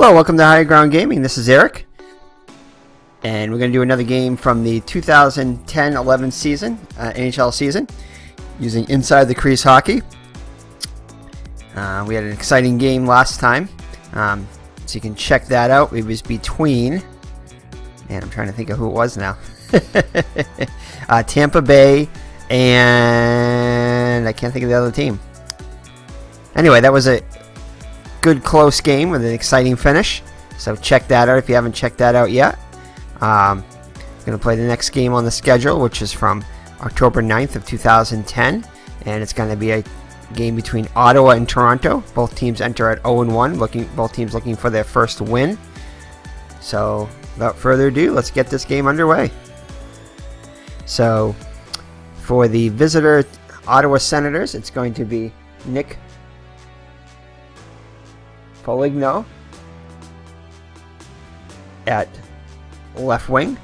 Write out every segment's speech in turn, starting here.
Hello, welcome to Higher Ground Gaming. This is Eric, and we're going to do another game from the 2010-11 season, NHL season, using Inside the Crease Hockey. We had an exciting game last time, so you can check that out. It was between, and I'm trying to think of who it was now, Tampa Bay, and I can't think of the other team. Anyway, that was a good close game with an exciting finish, so check that out if you haven't checked that out yet. I'm going to play the next game on the schedule, which is from October 9th of 2010, and it's going to be a game between Ottawa and Toronto. Both teams enter at 0-1, both teams looking for their first win. So without further ado, let's get this game underway. So for the visitor Ottawa Senators, it's going to be Nick Foligno at left wing.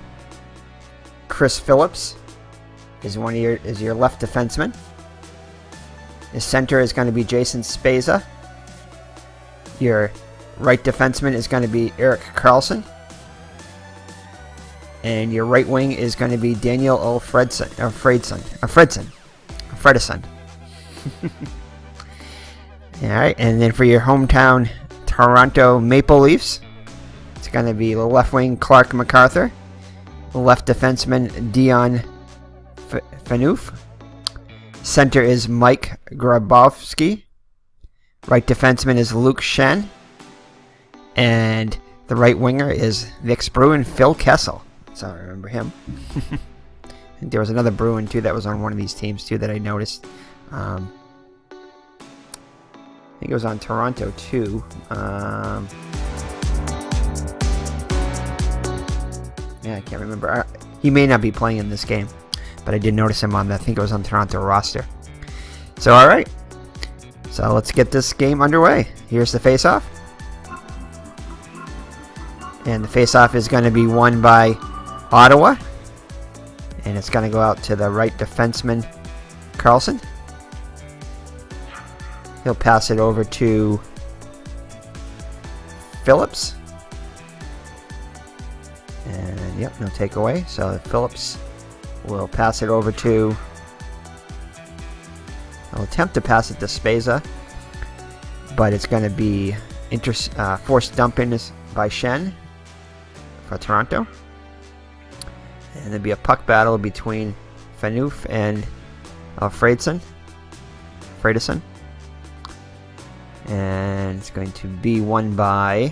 Chris Phillips is your left defenseman. The center is going to be Jason Spezza. Your right defenseman is going to be Erik Karlsson. And your right wing is going to be Daniel Fredson. Alright, and then for your hometown Toronto Maple Leafs, it's going to be the left wing Clark MacArthur, left defenseman Dion Phaneuf, center is Mike Grabowski, right defenseman is Luke Schenn, and the right winger is Vic's Bruin Phil Kessel. So I remember him. I think there was another Bruin too that was on one of these teams too that I noticed. I think it was on Toronto too. Yeah, I can't remember. He may not be playing in this game, but I did notice him on I think it was on Toronto roster. So alright. So let's get this game underway. Here's the face-off. And the face-off is going to be won by Ottawa. And it's going to go out to the right defenseman, Karlsson. He'll pass it over to Phillips. And yep, no takeaway. So Phillips will pass it over to... I'll attempt to pass it to Spezza, but it's going to be forced dumping by Schenn for Toronto. And there'll be a puck battle between Phaneuf and Fredson. And it's going to be won by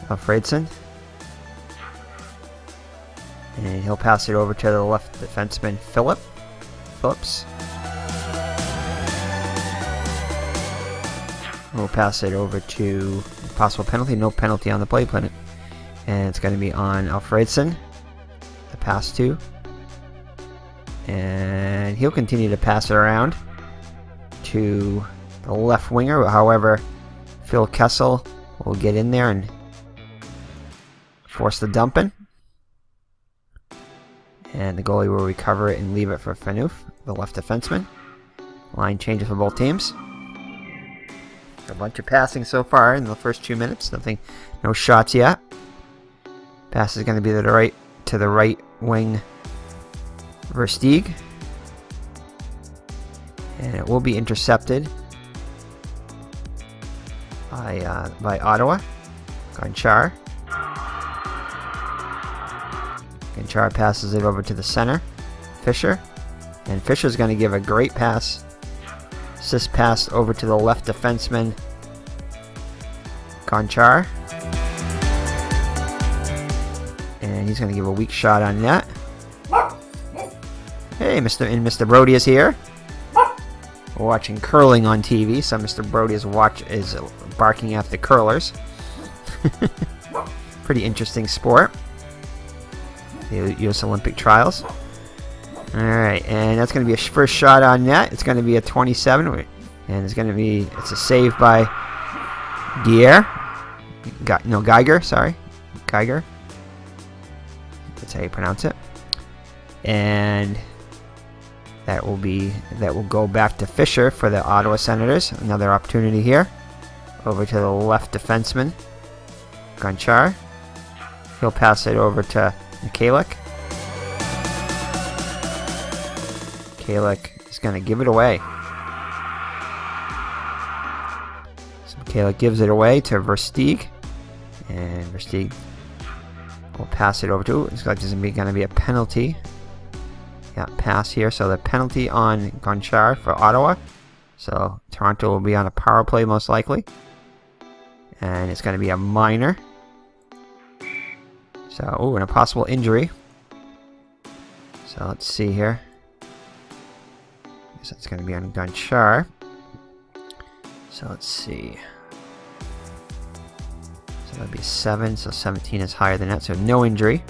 Fredson. And he'll pass it over to the left defenseman, Phillips. We'll pass it over to possible penalty. No penalty on the play planet. And it's going to be on Alfredson. The pass to. And he'll continue to pass it around to the left winger. However, Phil Kessel will get in there and force the dumping. And the goalie will recover it and leave it for Phaneuf, the left defenseman. Line changes for both teams. A bunch of passing so far in the first 2 minutes. No shots yet. Pass is going to be to the right wing, Versteeg. And it will be intercepted by Ottawa. Gonchar. Gonchar passes it over to the center, Fisher. And Fisher's going to give a great pass. Assist pass over to the left defenseman, Gonchar. And he's going to give a weak shot on net. Hey, Mr. Brody is here. We're watching curling on TV, so Mr. Brody is barking after curlers. Pretty interesting sport. The U.S. Olympic trials. Alright, and that's going to be a first shot on net. It's going to be a 27, and it's a save by Geiger. Geiger. That's how you pronounce it. And that will go back to Fisher for the Ottawa Senators. Another opportunity here. over to the left defenseman, Gonchar. He'll pass it over to Mikhailuk. Mikhailuk is going to give it away. So Mikhailuk gives it away to Versteeg. And Versteeg will pass it over to... It's like there's going to be a penalty. Yeah, pass here. So the penalty on Gonchar for Ottawa. So Toronto will be on a power play most likely. And it's going to be a minor. So, ooh, and a possible injury. So let's see here. I guess that's going to be on Gonchar. So let's see. So that'd be 7. So 17 is higher than that. So no injury.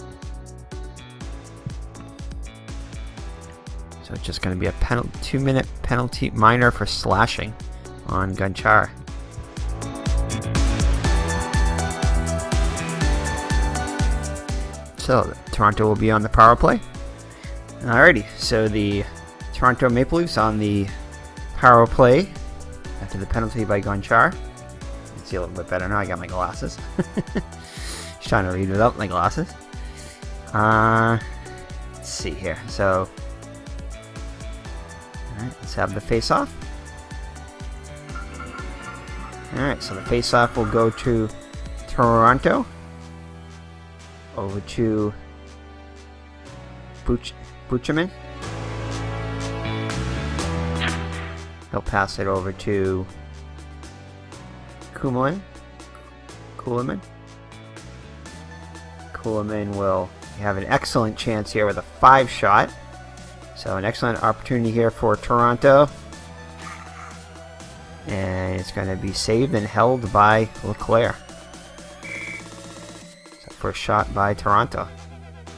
So it's just going to be a 2-minute penalty minor for slashing on Gonchar. So Toronto will be on the power play. Alrighty, so the Toronto Maple Leafs on the power play after the penalty by Gonchar. You can see a little bit better now. I got my glasses. Just trying to read without my glasses. Let's see here. So, alright, let's have the face-off. Alright, so the face-off will go to Toronto. Over to Buchanan. He'll pass it over to Kuhlman. Kuhlman will have an excellent chance here with a 5-shot. So an excellent opportunity here for Toronto. And it's going to be saved and held by Leclerc. So first shot by Toronto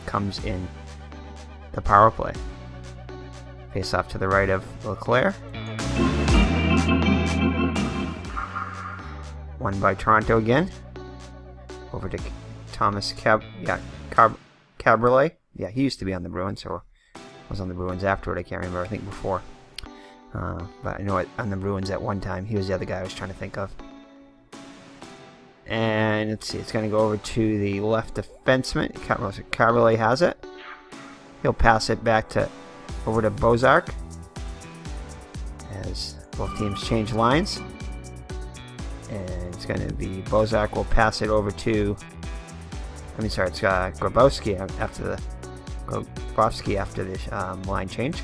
comes in the power play. Face off to the right of Leclerc. One by Toronto again. Over to Thomas Cabriolet. Yeah, he used to be on the Bruins, or was on the Bruins afterward. I can't remember. I think before. But I know it on the Bruins at one time. He was the other guy I was trying to think of. And let's see. It's going to go over to the left defenseman. Cabriolet has it. He'll pass it back over to Bozark as both teams change lines. And it's going to be Bozark will pass it over to... it's Grabowski after this line change.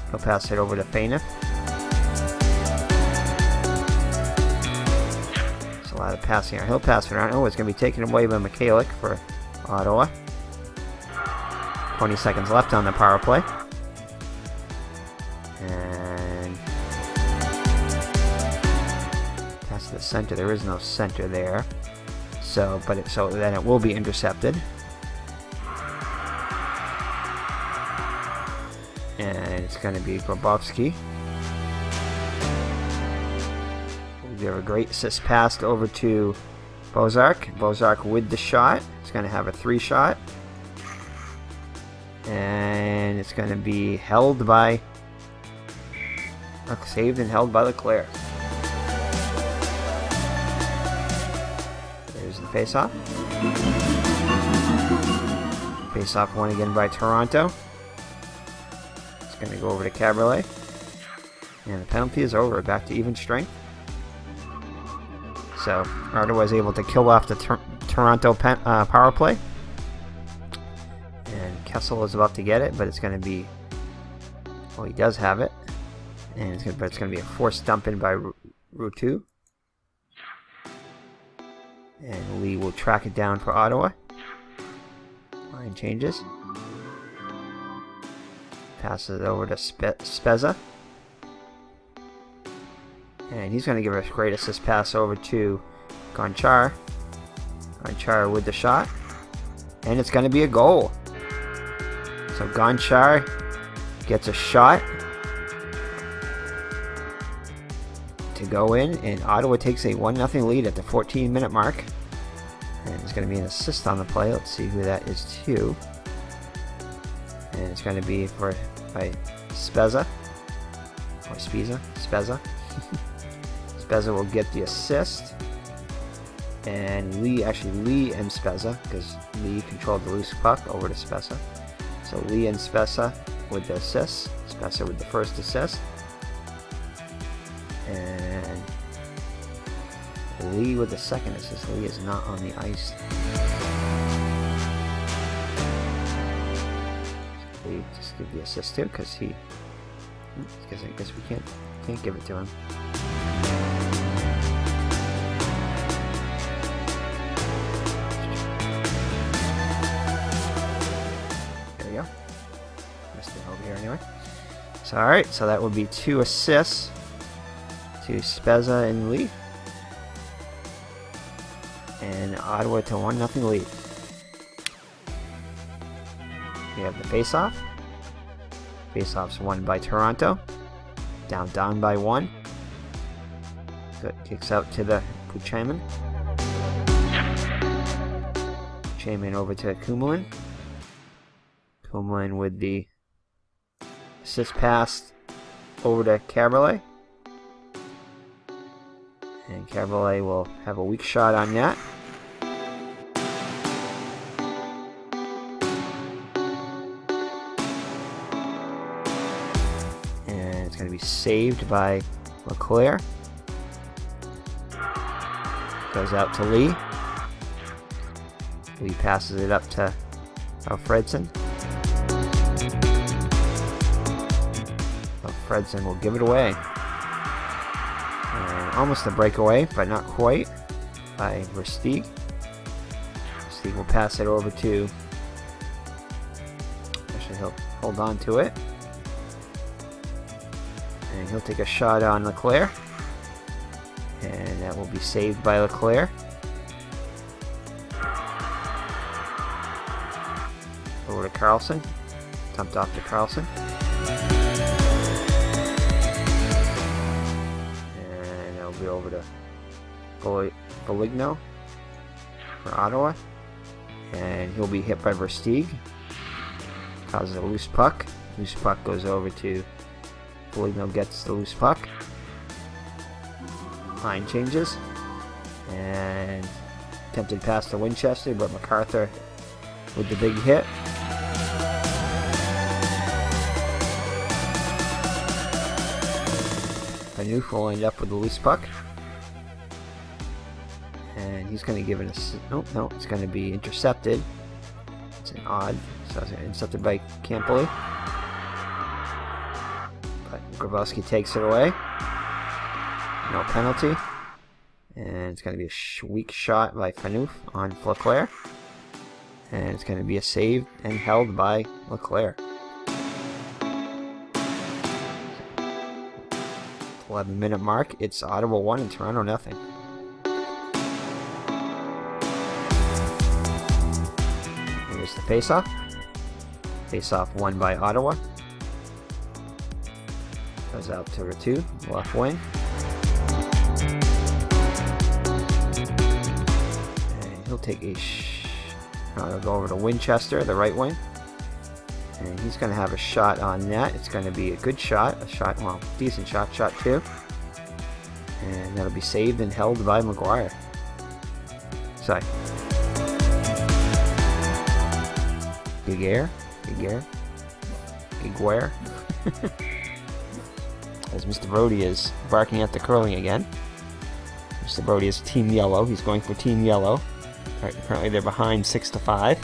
He'll pass it over to Faneuf. There's a lot of passing here. He'll pass it around. Oh, it's going to be taken away by Mikhailuk for Ottawa. 20 seconds left on the power play. And pass to the center. There is no center there. So then it will be intercepted. And it's going to be Grabowski. We have a great assist pass over to Bozark. Bozark with the shot. It's going to have a 3-shot. And it's going to be held by... saved and held by Leclerc. There's the face-off. Face-off won again by Toronto. It's going to go over to Cabriolet. And the penalty is over. Back to even strength. So, Ottawa was able to kill off the Toronto power play. And Kessel is about to get it, but it's going to be... Well, he does have it. And it's going to be a forced dump in by Rutu. And Lee will track it down for Ottawa. Line changes. Passes it over to Spezza. And he's going to give a great assist pass over to Gonchar. Gonchar with the shot. And it's going to be a goal. So Gonchar gets a shot to go in, and Ottawa takes a 1-0 lead at the 14-minute mark. And it's going to be an assist on the play. Let's see who that is to. And it's going to be by Spezza. Or Spezza. Spezza will get the assist. And Lee and Spezza, because Lee controlled the loose puck over to Spezza. So Lee and Spezza with the assists. Spezza with the first assist. And Lee with the second assist. Lee is not on the ice. So Lee just give the assist too, because I guess we can't give it to him. There we go. Missed it over here anyway. So alright, so that would be 2 assists to Spezza and Lee. And Ottawa to 1-0 lead. We have the face-off. Face-off's won by Toronto. Down by 1. Good. Kicks out to the Puchaman. Puchaman over to Kumelin. Kumelin with the assist pass over to Caberlet. And Caberlet will have a weak shot on that. And it's going to be saved by LeClaire. Goes out to Lee. Lee passes it up to Alfredson. Alfredson will give it away. Almost a breakaway, but not quite, by Versteeg. Versteeg will pass it over to... Actually, he'll hold on to it. And he'll take a shot on LeClaire. And that will be saved by LeClaire. Over to Carlson. Dumped off to Carlson. Over to Foligno for Ottawa, and he'll be hit by Versteeg. Causes a loose puck. Loose puck goes over to Foligno, gets the loose puck. Line changes, and attempted pass to Winchester, but MacArthur with the big hit. Phaneuf will end up with the loose puck. And he's going to give it a... No, it's going to be intercepted. It's an odd. So it's intercepted by Campoli. But Grabowski takes it away. No penalty. And it's going to be a weak shot by Phaneuf on LeClaire. And it's going to be a save and held by LeClaire. 11-minute mark. It's Ottawa 1 and Toronto nothing. Here's the face-off. Face-off won by Ottawa. Goes out to Ratu, left wing. And he'll take a he'll go over to Winchester, the right wing. And he's going to have a shot on net. It's going to be a good shot. Well, decent shot. Shot 2. And that'll be saved and held by McGuire. Sorry. Giguere. As Mr. Brody is barking at the curling again. Mr. Brody is Team Yellow. He's going for Team Yellow. All right, currently they're behind 6-5.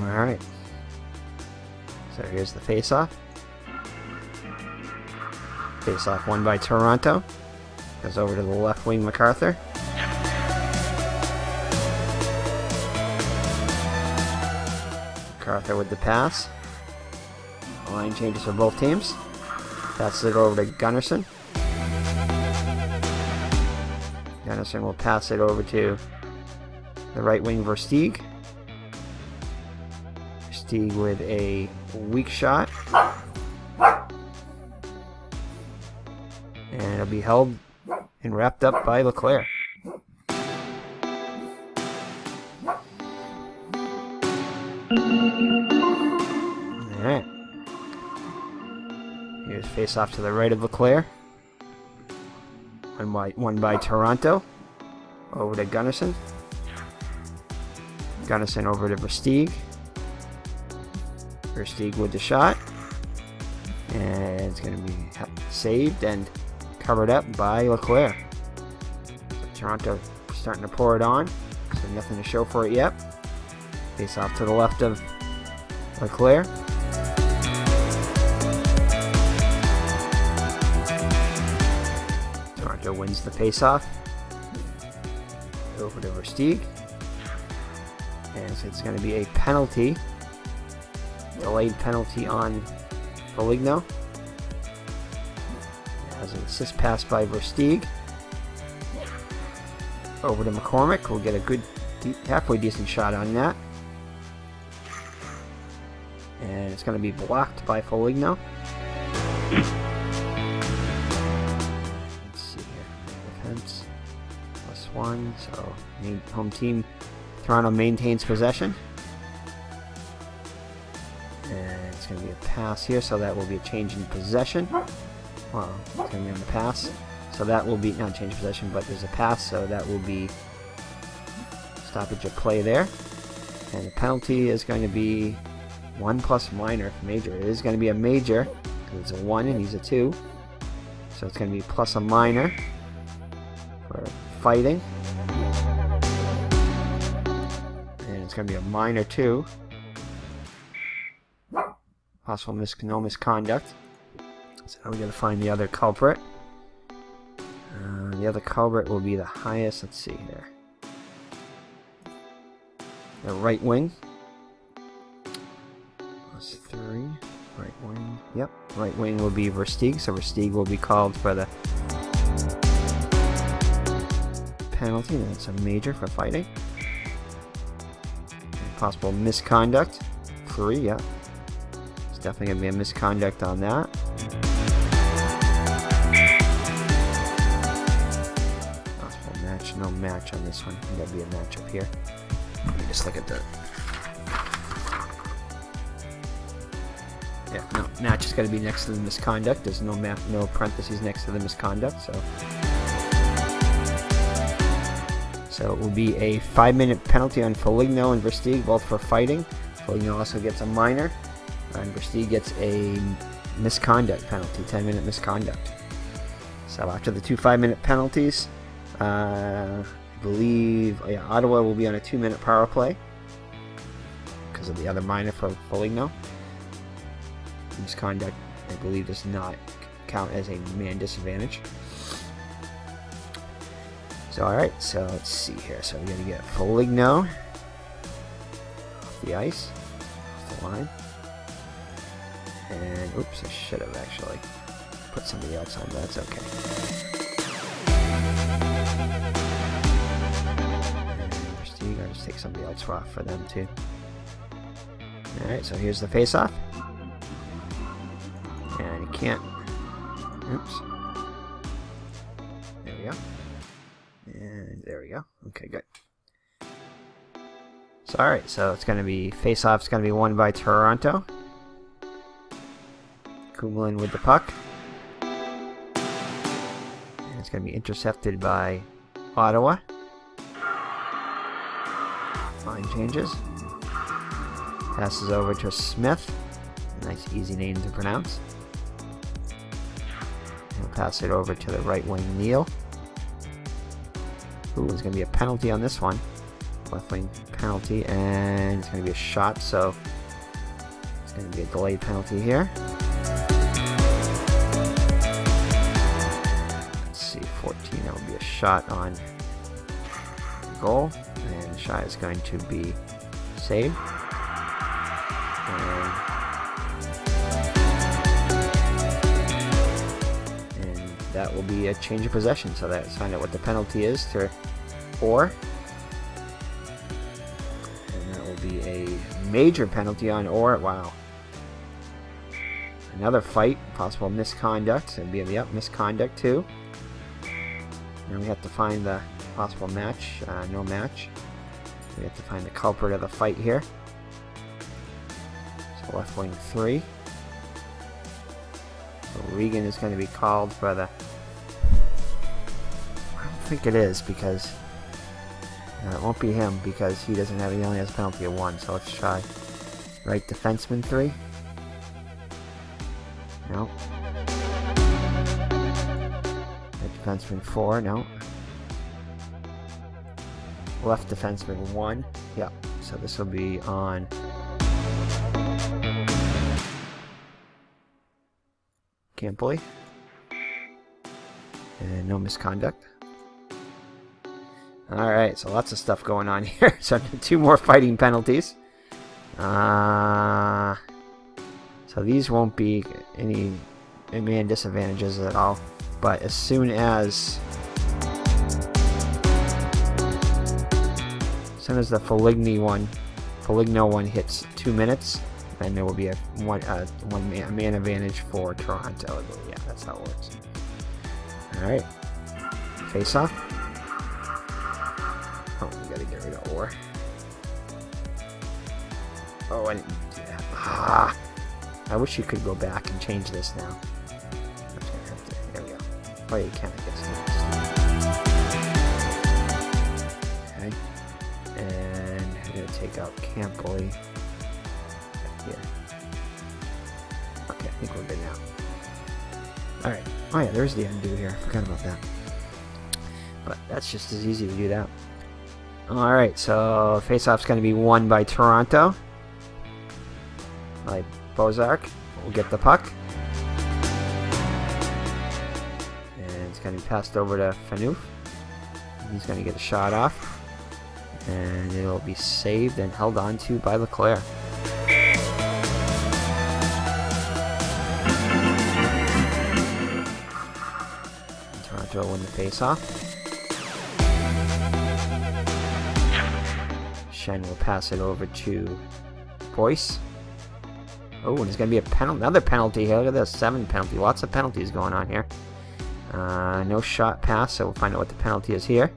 Alright. So here's the face-off. Face-off won by Toronto. Goes over to the left wing, MacArthur. MacArthur with the pass. Line changes for both teams. Passes it over to Gunnarsson. Gunnarsson will pass it over to the right wing, Versteeg. Versteeg with a weak shot. And it'll be held and wrapped up by LeClaire. Alright. Here's face off to the right of Leclerc. One by Toronto. Over to Gunnarsson. Gunnarsson over to Versteeg. Versteeg with the shot. And it's going to be saved and covered up by Leclerc. So Toronto starting to pour it on. So nothing to show for it yet. Face off to the left of Leclerc. Toronto wins the face-off. Over to Versteeg. And so it's going to be a penalty. Delayed penalty on Foligno. Has an assist pass by Versteeg. Over to McCormick. We'll get a good, halfway decent shot on that. And it's going to be blocked by Foligno. Let's see here. Defense. +1. So, home team, Toronto maintains possession. And it's going to be a pass here, so that will be a change in possession. Well, it's going to be on the pass. So that will be, not change of possession, but there's a pass, so that will be stoppage of play there. And the penalty is going to be 1 plus minor if major. It is going to be a major, because it's a 1 and he's a 2. So it's going to be plus a minor for fighting. And it's going to be a minor 2. Possible no misconduct. So now we got to find the other culprit. The other culprit will be the highest. Let's see here. The right wing. +3. Right wing. Yep. Right wing will be Versteeg. So Versteeg will be called for the penalty. That's a major for fighting. And possible misconduct. 3. Yeah. It's definitely going to be a misconduct on that. No match on this one. There'll be a match up here. Let me just look at the. Yeah, no match is going to be next to the misconduct. There's no no parentheses next to the misconduct. So it will be a 5-minute penalty on Foligno and Versteeg, both for fighting. Foligno also gets a minor, and Versteeg gets a misconduct penalty, 10-minute misconduct. So after the 2 5-minute penalties. I believe Ottawa will be on a 2-minute power play because of the other minor for Foligno. Misconduct, I believe, does not count as a man disadvantage. So alright, so let's see here. So we're going to get Foligno off the ice, off the line. And oops, I should have actually put somebody else on, but that's okay. I'll just take somebody else off for them too. Alright, so here's the face-off. And you can't. Oops. There we go. And there we go. Okay, good. So alright, so it's going to be face-off. It's going to be won by Toronto. Kumlin with the puck. And it's going to be intercepted by Ottawa. Line changes. Passes over to Smith. Nice easy name to pronounce. He'll pass it over to the right wing Neal. Ooh, there's going to be a penalty on this one. Left wing penalty, and it's going to be a shot, so it's going to be a delayed penalty here. Let's see, 14, that would be a shot on goal. And the shot is going to be saved. And that will be a change of possession. So let's find out what the penalty is to Orr. And that will be a major penalty on Orr. Wow. Another fight. Possible misconduct. So it'd be misconduct too. And we have to find the possible match. No match. We have to find the culprit of the fight here. left wing 3. So Regan is going to be called for the... I don't think it is, because it won't be him, because he doesn't have, he only has a penalty of 1. So let's try right defenseman 3. No. Right defenseman 4. No. Left defenseman 1. Yep. So this will be on Campley. And no misconduct. Alright, so lots of stuff going on here. So 2 more fighting penalties. So these won't be any man disadvantages at all. But as soon as the Foligno one hits 2 minutes, then there will be a man advantage for Toronto. Yeah, that's how it works. Alright. Face off. Oh, we gotta get rid of Orr. Oh, I didn't do that. Ah! I wish you could go back and change this now. There we go. Oh, you can, I guess. Okay. And I'm going to take out Campley. Here. Okay, I think we're good now. Alright. Oh yeah, there's the undo here. Forgot about that. But that's just as easy to do that. Alright, so face-off's going to be won by Toronto. By Bozark. Will get the puck. And it's going to be passed over to Phaneuf. He's going to get a shot off. And it'll be saved and held on to by Leclerc. Toronto will win the face-off. Shen will pass it over to Boyce. Oh, and there's going to be another penalty here. Look at this, 7 penalty. Lots of penalties going on here. No shot pass, so we'll find out what the penalty is here.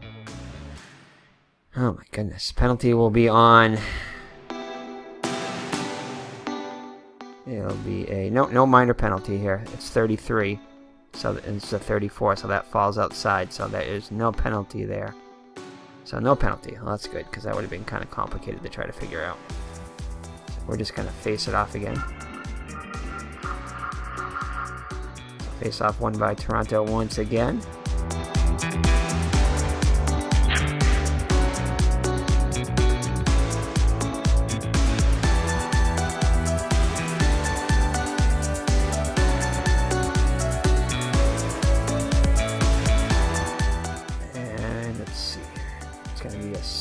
Oh my goodness. Penalty will be on... It'll be a... No minor penalty here. It's 33. So it's a 34, so that falls outside. So there is no penalty there. So no penalty. Well, that's good, because that would have been kind of complicated to try to figure out. So we're just going to face it off again. So face off won by Toronto once again.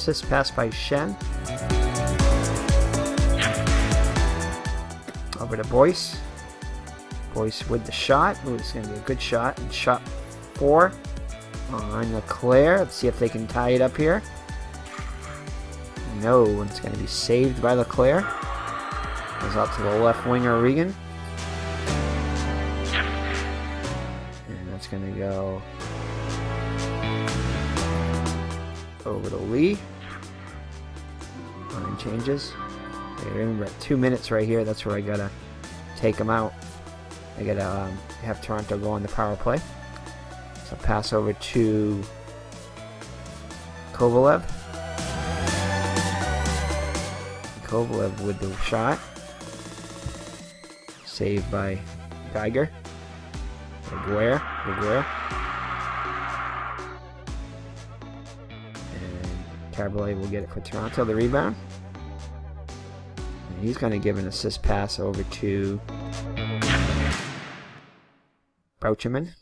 Assist pass by Shen. Over to Boyce. Boyce with the shot. Ooh, it's going to be a good shot. And shot 4 on Leclerc. Let's see if they can tie it up here. No, it's going to be saved by Leclerc. Goes out to the left winger, Regan. And that's going to go over to Lee. Line changes. Okay, we're at 2 minutes right here. That's where I gotta take them out. I gotta have Toronto go on the power play. So pass over to Kovalev. Kovalev with the shot. Saved by Geiger. Aguirre. Caberlet will get it for Toronto, the rebound. And he's going to give an assist pass over to Boucherman.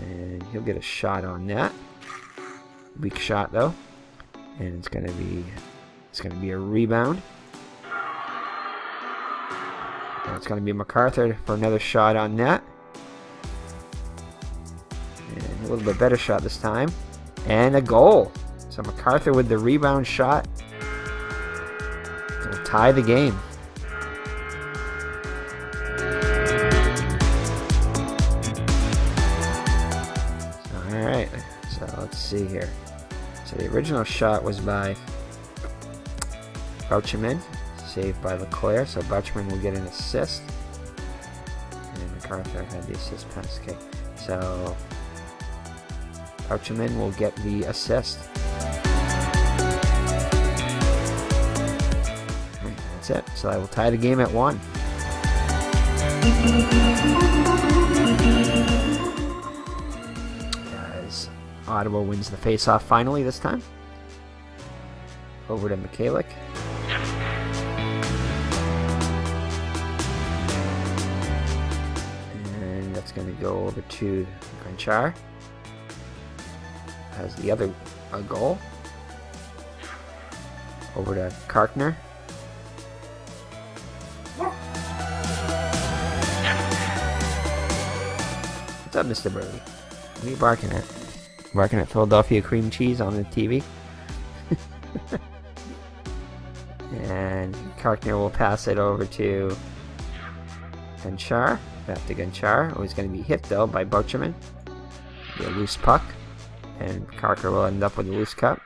And he'll get a shot on that. Weak shot though. And it's going to be a rebound. And it's going to be MacArthur for another shot on net. And a little bit better shot this time. And a goal. So MacArthur with the rebound shot will tie the game. Alright, so let's see here. So the original shot was by Boucherman. Saved by Leclerc, so Butchman will get an assist. And MacArthur had the assist pass. Okay, so Butchman will get the assist. Alright, that's it. So I will tie the game at 1. As Ottawa wins the face-off finally this time. Over to Michalik. And that's going to go over to Gonchar. Has the other goal. Over to Karkner. What's up, Mr. Birdie? What are you barking at? Barking at Philadelphia cream cheese on the TV? And Karkner will pass it over to Gonchar. Back to Gonchar. Oh, he's going to be hit though by Butchman. Be a loose puck. And Karkner will end up with a loose cup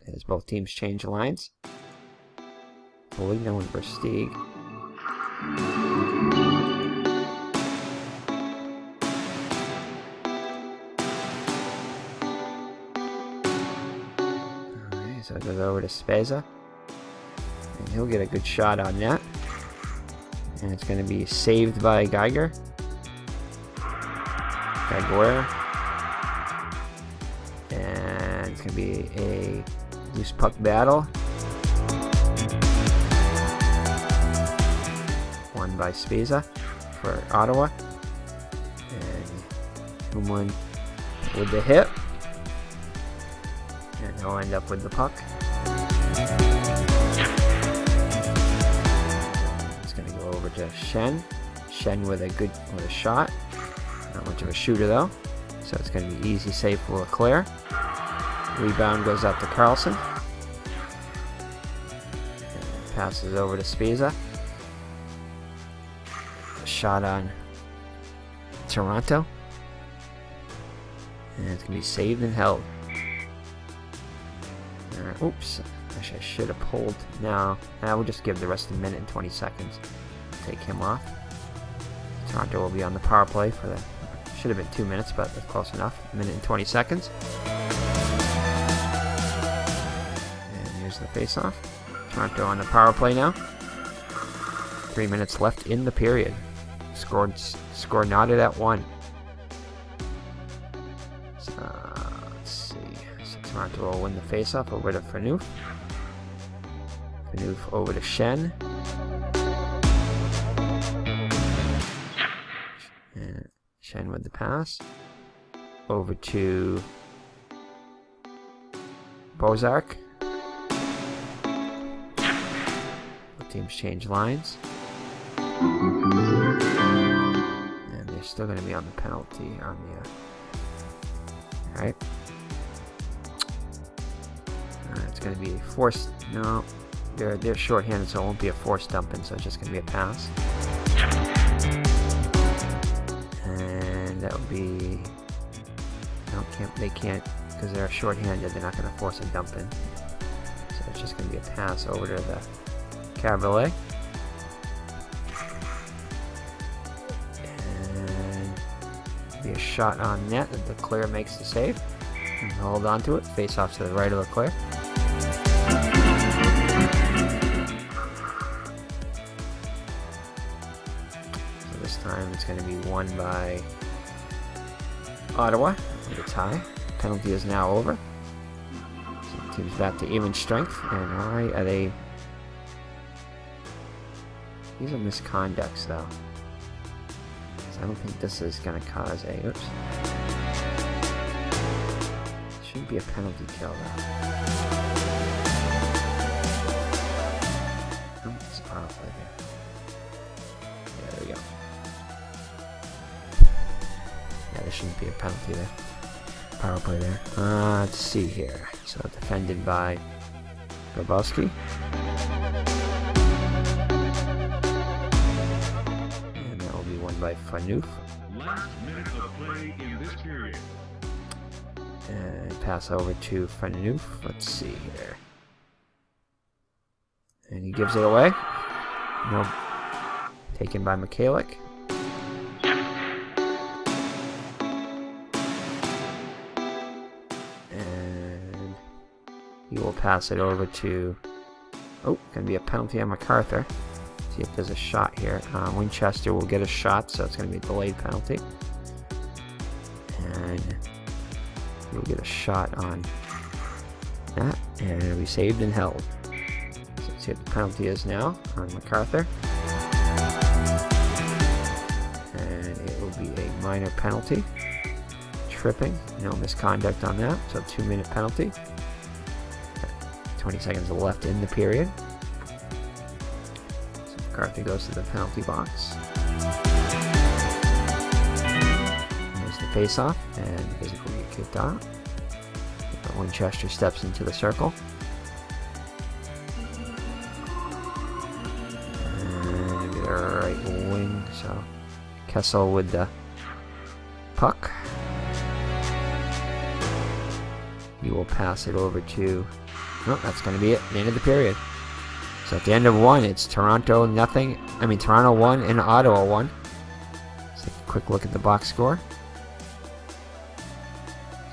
as both teams change lines. Foligno and Versteeg. Alright, so it goes over to Spezza. And he'll get a good shot on that. And it's going to be saved by Geiger. And it's going to be a loose puck battle. Won by Spezza for Ottawa. And Humlin with the hit. And he'll end up with the puck. It's going to go over to Shen. Shen with a shot. Not much of a shooter though. So it's going to be easy save for Leclerc. Rebound goes out to Carlson. And passes over to Spezza. A shot on Toronto. And it's going to be saved and held. Oops. Actually, I should have pulled. No. We'll just give the rest a minute and 20 seconds. Take him off. Toronto will be on the power play for the... Should have been 2 minutes, but that's close enough. A minute and 20 seconds. And here's the face-off. Toronto on the power play now. 3 minutes left in the period. Score knotted at 1. So, let's see. So Toronto will win the face-off over to Phaneuf. Phaneuf over to Shen. And Shen with the pass. Over to Bozark. Both teams change lines. And they're still going to be on the penalty on the... Alright. It's going to be forced... No. They're short-handed, so it won't be a forced dumping, so it's just going to be a pass. And that would be... No, they can't, because they're short-handed, they're not going to force a dump in. So it's just going to be a pass over to the Cavalier. And be a shot on net that Leclerc makes the save. And hold on to it. Face off to the right of Leclerc. So this time it's going to be won by Ottawa with a tie. Penalty is now over. So the team's back to even strength. And why are they... These are misconducts though. So I don't think this is going to cause a... Oops. Shouldn't be a penalty kill though. Oh, it's a power play there. Yeah, there we go. Yeah, there shouldn't be a penalty there. Power play there. Let's see here. So defended by Grabowski. And that will be won by Phaneuf. Last minute of play in this period. And pass over to Phaneuf. Let's see here. And he gives it away. No. Taken by Michalik. And he will pass it over to... Oh, going to be a penalty on MacArthur. See if there's a shot here. Winchester will get a shot, so it's going to be a delayed penalty. And he'll get a shot on that, and it'll be saved and held. So let's see what the penalty is now on MacArthur. And it will be a minor penalty. Tripping, no misconduct on that, so 2-minute penalty. 20 seconds left in the period. So MacArthur goes to the penalty box. There's the face-off, and physically get kicked out. Winchester steps into the circle. And the right wing, so Kessel with the puck. He will pass it over to... Oh, that's going to be it. The end of the period. So at the end of one, it's Toronto 1 and Ottawa 1. Let's take a quick look at the box score.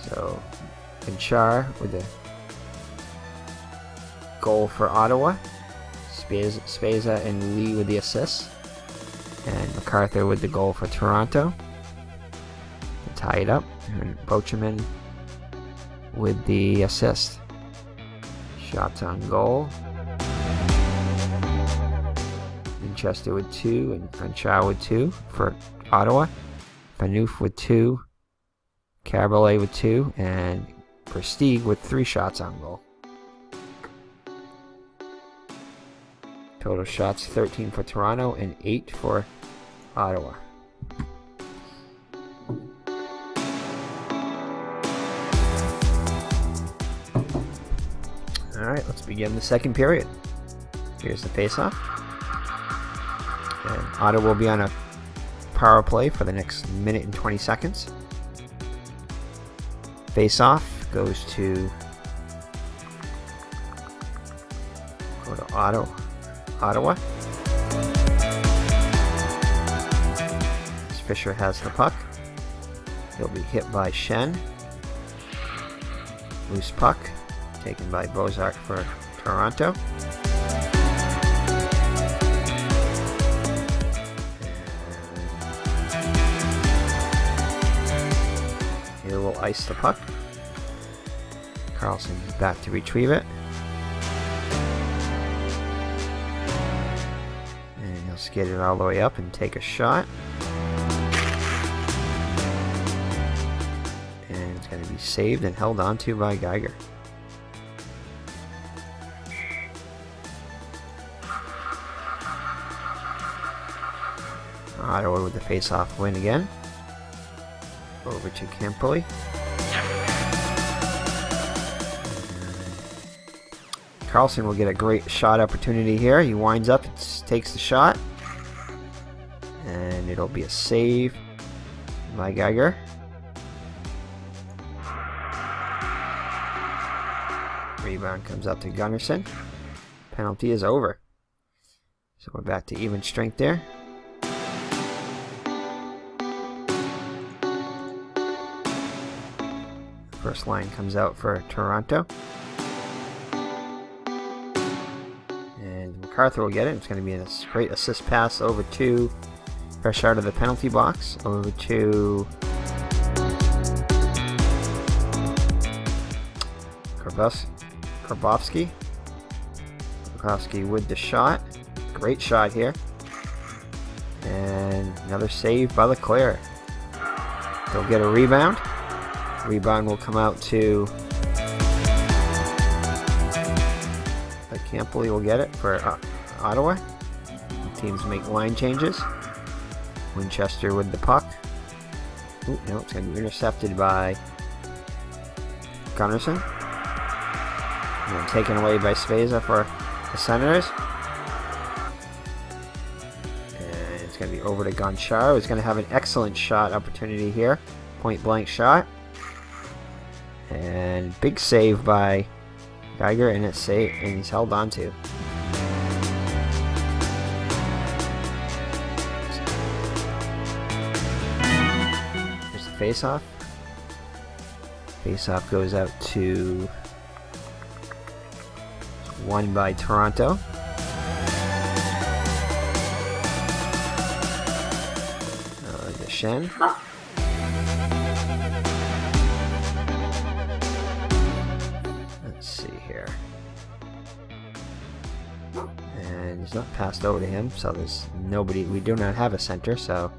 So, Conchar with the goal for Ottawa. Speza and Lee with the assists. And MacArthur with the goal for Toronto to tie it up. And Bocheman with the assist. Shots on goal. Winchester with 2 and Conchar with 2 for Ottawa. Panouf with 2. Caberlet with 2 and Prestige with 3 shots on goal. Total shots 13 for Toronto and 8 for Ottawa. Alright, let's begin the second period. Here's the face-off. And Ottawa will be on a power play for the next minute and 20 seconds. Face-off goes to Ottawa. As Fisher has the puck. He'll be hit by Shen. Loose puck. Taken by Bozak for Toronto. And he will ice the puck. Carlson back to retrieve it. And he'll skate it all the way up and take a shot. And it's going to be saved and held onto by Geiger. Ottawa with the face-off win again. Over to Camperley. Carlson will get a great shot opportunity here. He winds up, takes the shot. And it'll be a save by Geiger. Rebound comes up to Gunnarsson. Penalty is over. So we're back to even strength there. First line comes out for Toronto. And MacArthur will get it. It's going to be a great assist pass over to, fresh out of the penalty box, over to Grabowski. Grabowski with the shot. Great shot here. And another save by Leclerc. They'll get a rebound. Rebound will come out to Camperley will get it for Ottawa. Teams make line changes. Winchester with the puck. Ooh, no, it's going to be intercepted by Gunnarsson. And taken away by Speza for the Senators. And it's going to be over to Gonchar, who's going to have an excellent shot opportunity here. Point blank shot. And big save by Geiger, and it's safe, and he's held on to. face-off. Face-off goes out to won by Toronto. The Shen. Let's see here. And he's not passed over to him, so there's nobody. We do not have a center, so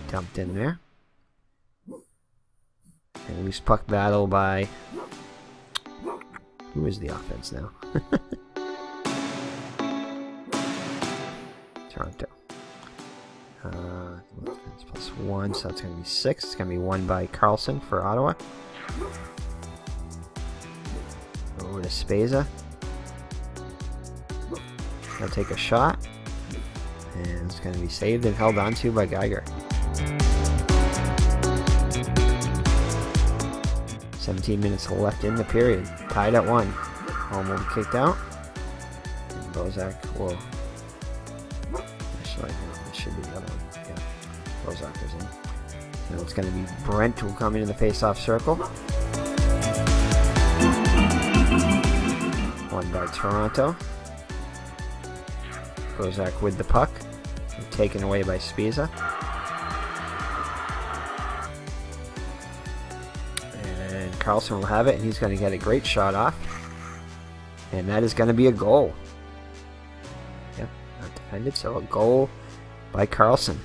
dumped in there. And loose puck battle by... Who is the offense now? Toronto. Plus 1, so it's going to be 6. It's going to be won by Carlson for Ottawa. Over to Speza. He'll take a shot. And it's going to be saved and held onto by Geiger. 17 minutes left in the period. Tied at 1. Home will be kicked out. And Bozak will... Actually, it should be the other one. Yeah, Bozak is in. So it's going to be Brent who will come into the face-off circle. Won by Toronto. Bozak with the puck. Taken away by Speza. And Carlson will have it, and he's going to get a great shot off. And that is going to be a goal. Yep, not defended, so a goal by Carlson.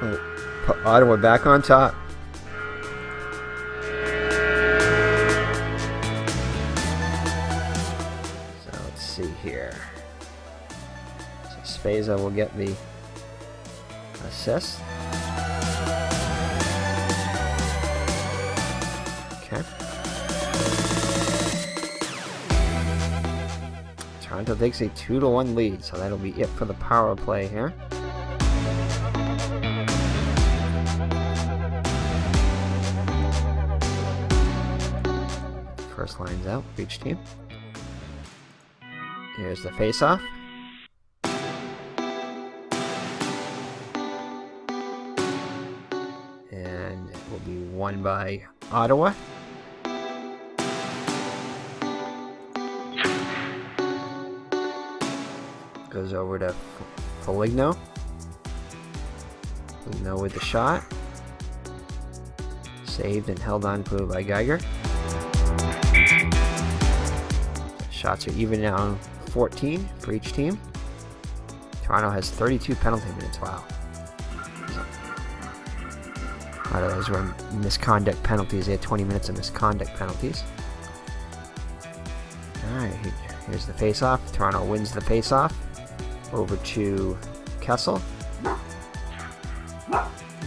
We'll put Ottawa back on top. So let's see here. So Speza will get the assist. Okay. Toronto takes a 2-1 lead, so that'll be it for the power play here. First line's out for each team. Here's the face-off. And it will be won by Ottawa. Goes over to Foligno. Foligno with the shot. Saved and held on to by Geiger. Shots are even now 14 for each team. Toronto has 32 penalty minutes. Wow. A lot of those were misconduct penalties. They had 20 minutes of misconduct penalties. Alright, here's the face-off. Toronto wins the face-off. Over to Kessel.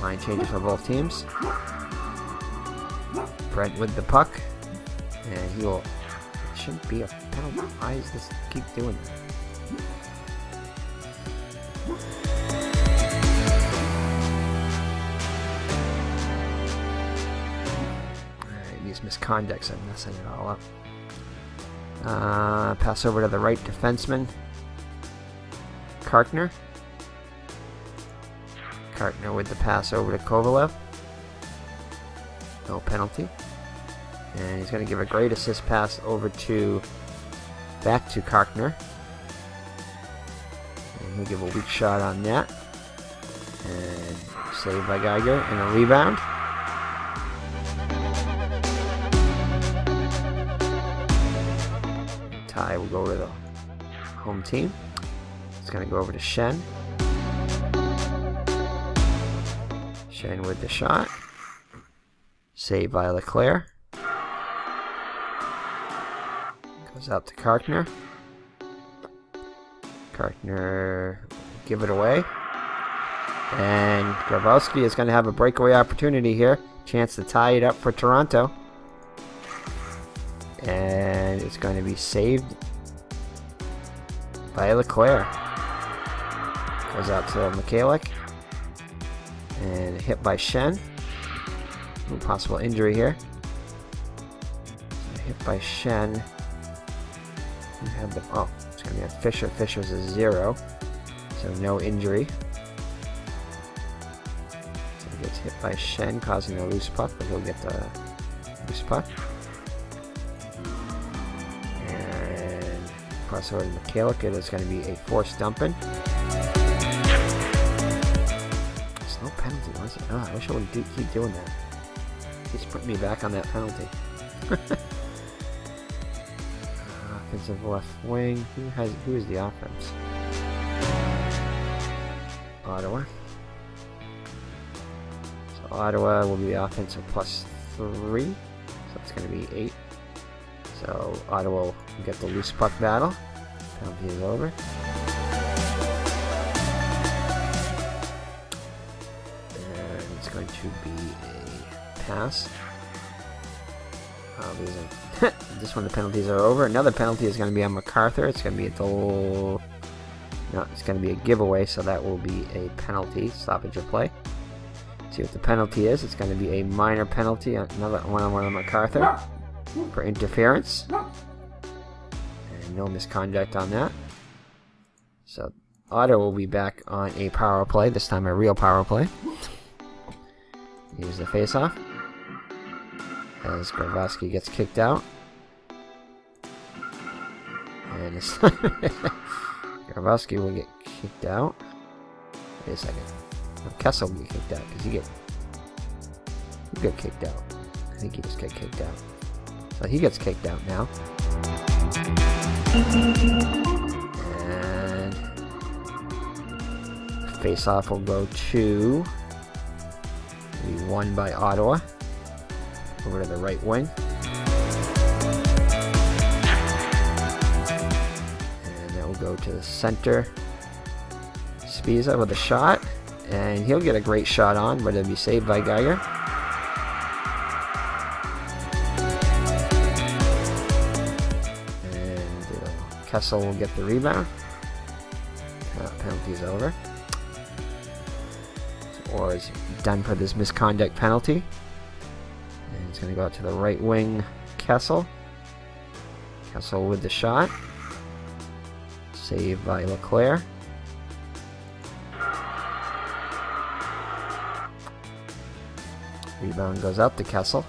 Line changes for both teams. Brent with the puck. And he will... It shouldn't be a penalty. Why does this keep doing that? Alright, these misconducts are messing it all up. Pass over to the right defenseman. Kartner. Kartner with the pass over to Kovalev. No penalty. And he's going to give a great assist pass over to... back to Kartner. And he'll give a weak shot on that. And saved by Geiger. And a rebound. Tie will go to the home team. It's going to go over to Shen. Shen with the shot. Saved by Leclerc. Goes out to Kartner. Kartner give it away. And Grabowski is going to have a breakaway opportunity here. Chance to tie it up for Toronto. And it's going to be saved by Leclerc. Goes out to Michalik. And hit by Shen. Ooh, possible injury here. So hit by Shen. We have the, oh, it's going to be on Fisher. Fisher's a 0. So no injury. Gets hit by Shen, causing a loose puck, but he'll get the loose puck. And cross over to Mikhailuk. It is going to be a forced dumping. There's no penalty, was it? Oh, I wish I would keep doing that. He's putting me back on that penalty. Offensive left wing. Who is the offense? Ottawa. So Ottawa will be the offensive +3. So it's going to be 8. So Ottawa will get the loose puck battle. Penalty is over. And it's going to be a pass. This one the penalties are over. Another penalty is going to be on MacArthur. It's going to be it's going to be a giveaway, so that will be a penalty, stoppage of play. See what the penalty is. It's going to be a minor penalty, another one-on-one on MacArthur for interference. And no misconduct on that. So Ottawa will be back on a power play, this time a real power play. Here's the face-off. As Gravosky gets kicked out. And Gravosky will get kicked out. Wait a second. No, Kessel will get kicked out because he got kicked out. I think he just got kicked out. So he gets kicked out now. And face-off will go to be won by Ottawa. Over to the right wing. And that will go to the center. Spiza with a shot. And he'll get a great shot on, but it'll be saved by Geiger. And Kessel will get the rebound. Penalty's over. So Orr is done for this misconduct penalty. It's going to go out to the right wing, Kessel. Kessel with the shot. Saved by LeClaire. Rebound goes out to Kessel.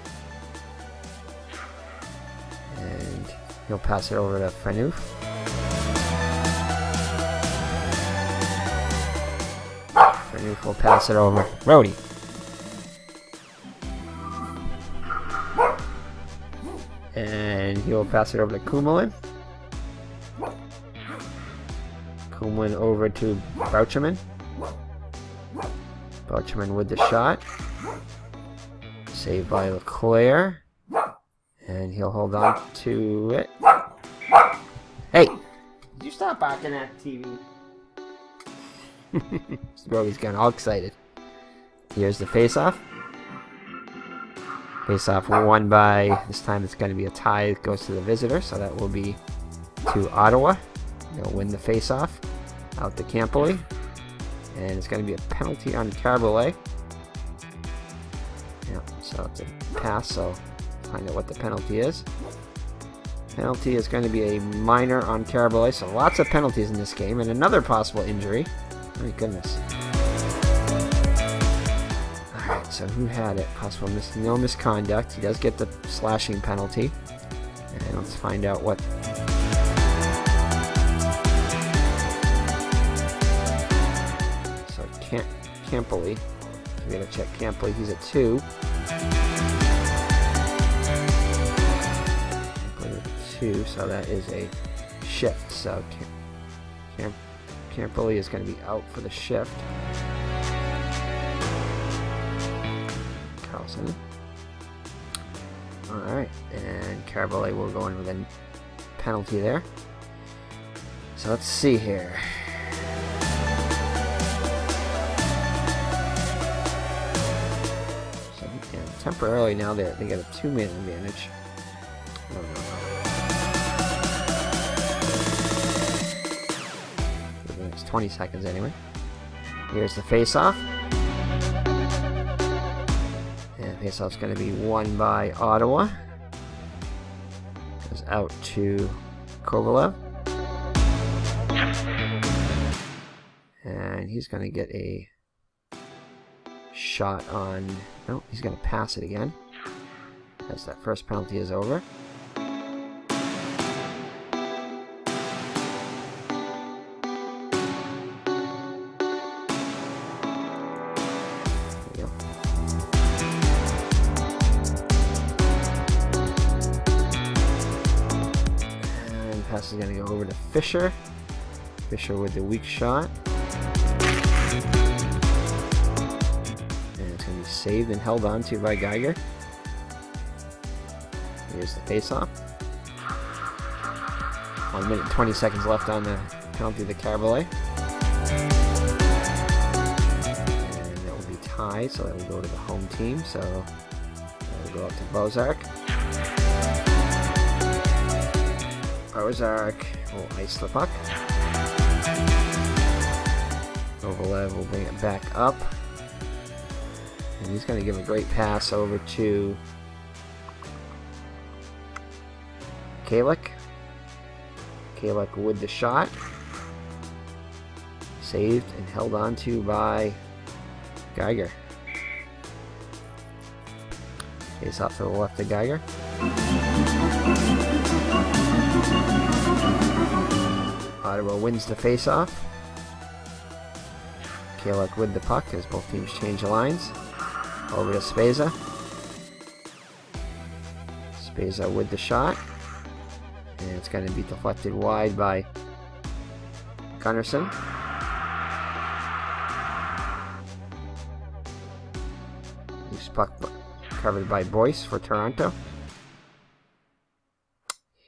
And he'll pass it over to Phaneuf. Phaneuf will pass it over. Rhodey. And he'll pass it over to Kummelin. Kummelin over to Boucherman. Boucherman with the shot. Saved by LeClaire. And he'll hold on to it. Hey! Did you stop barking at the TV? Rhodey's getting all excited. Here's the face-off. Face-off won by, this time it's going to be a tie. It goes to the visitor, so that will be to Ottawa. They'll win the face-off. Out to Campoli. And it's going to be a penalty on Carbolet. Yeah, so it's a pass, so find out what the penalty is. Penalty is going to be a minor on Carbolet, so lots of penalties in this game. And another possible injury. Oh my goodness. So who had it? Possible no misconduct. He does get the slashing penalty. And let's find out what. So Campoli. We gotta check Campoli. He's a 2. Campoli with a 2, so that is a shift. So Campoli is going to be out for the shift. Alright, and Carbolet will go in with a penalty there. So let's see here. So, yeah, temporarily now they get a 2-man advantage. No. For the next 20 seconds anyway. Here's the face-off. Face-off's going to be won by Ottawa. Goes out to Kovalev. And he's going to get a shot on... No, he's going to pass it again. As that first penalty is over. Pass is going to go over to Fisher. Fisher with the weak shot. And it's going to be saved and held on to by Geiger. Here's the face-off. 1 minute and 20 seconds left on the penalty of the Cavalier. And that will be tied, so that will go to the home team. So that will go up to Bozark. Bozark will ice the puck. Kovalev will bring it back up. And he's going to give a great pass over to Kalik. Kalik with the shot. Saved and held on to by Geiger. Face off to the left of Geiger. Ottawa wins the face-off. Kalik with the puck as both teams change the lines. Over to Speza. Speza with the shot. And it's going to be deflected wide by Gunnarsson. Loose puck covered by Boyce for Toronto.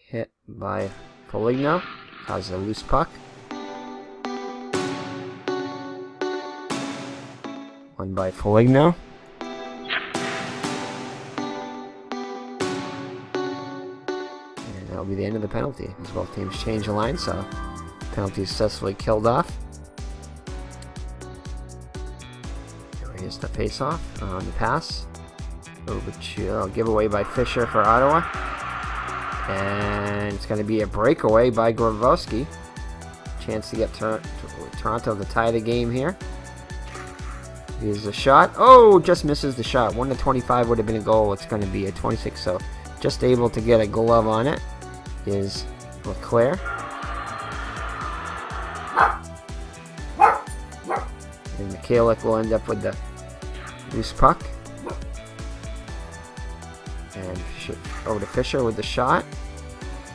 Hit by Foligno. Causes a loose puck. Won by Foligno. And that'll be the end of the penalty, as both teams change the line, so penalty successfully killed off. Here's the face-off on the pass. Over to giveaway by Fisher for Ottawa. And it's going to be a breakaway by Grabowski. Chance to get Toronto to tie the game here. Here's the shot. Oh, just misses the shot. 1-25 would have been a goal. It's going to be a 26, so just able to get a glove on it is Leclerc. And Mikhailiuk will end up with the loose puck. And over to Fisher with the shot.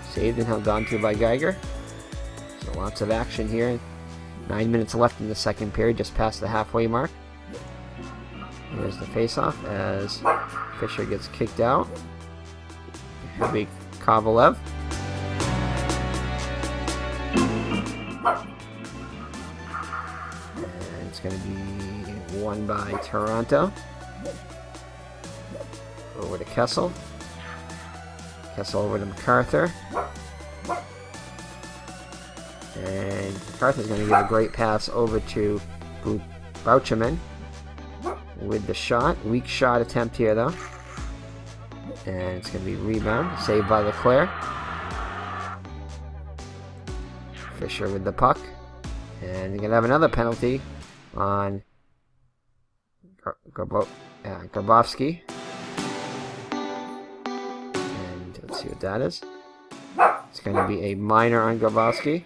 Saved and held on to by Geiger. So lots of action here. 9 minutes left in the second period, just past the halfway mark. Here's the face-off as Fisher gets kicked out. It should be Kovalev. And it's going to be won by Toronto. Over to Kessel. Kessel over to MacArthur. And MacArthur's going to give a great pass over to Boucherman with the shot. Weak shot attempt here, though. And it's going to be rebound. Saved by Leclerc. Fisher with the puck. And you're going to have another penalty on Grabowski. Let's see what that is. It's going to be a minor on Grabowski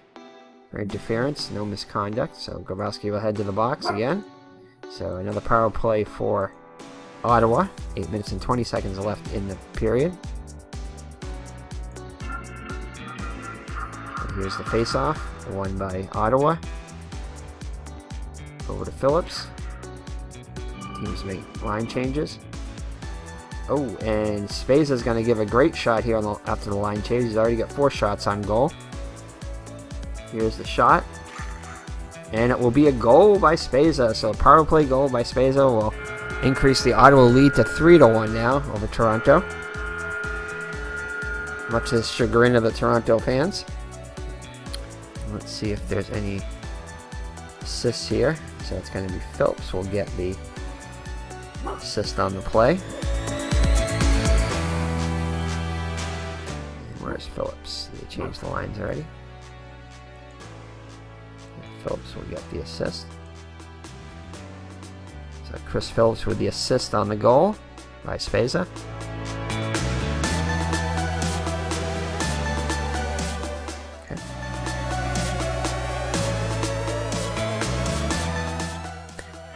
for interference, no misconduct. So Grabowski will head to the box again. So another power play for Ottawa. 8 minutes and 20 seconds left in the period. And here's the face-off, won by Ottawa. Over to Phillips. Teams make line changes. Oh, and Speza's going to give a great shot here after the line change. He's already got 4 shots on goal. Here's the shot. And it will be a goal by Speza. So a power play goal by Speza will increase the Ottawa lead to 3-1 now over Toronto. Much to the chagrin of the Toronto fans. Let's see if there's any assists here. So it's going to be Phillips will get the assist on the play. Where's Phillips? They changed the lines already. Phillips will get the assist. So Chris Phillips with the assist on the goal by Spezza. Okay.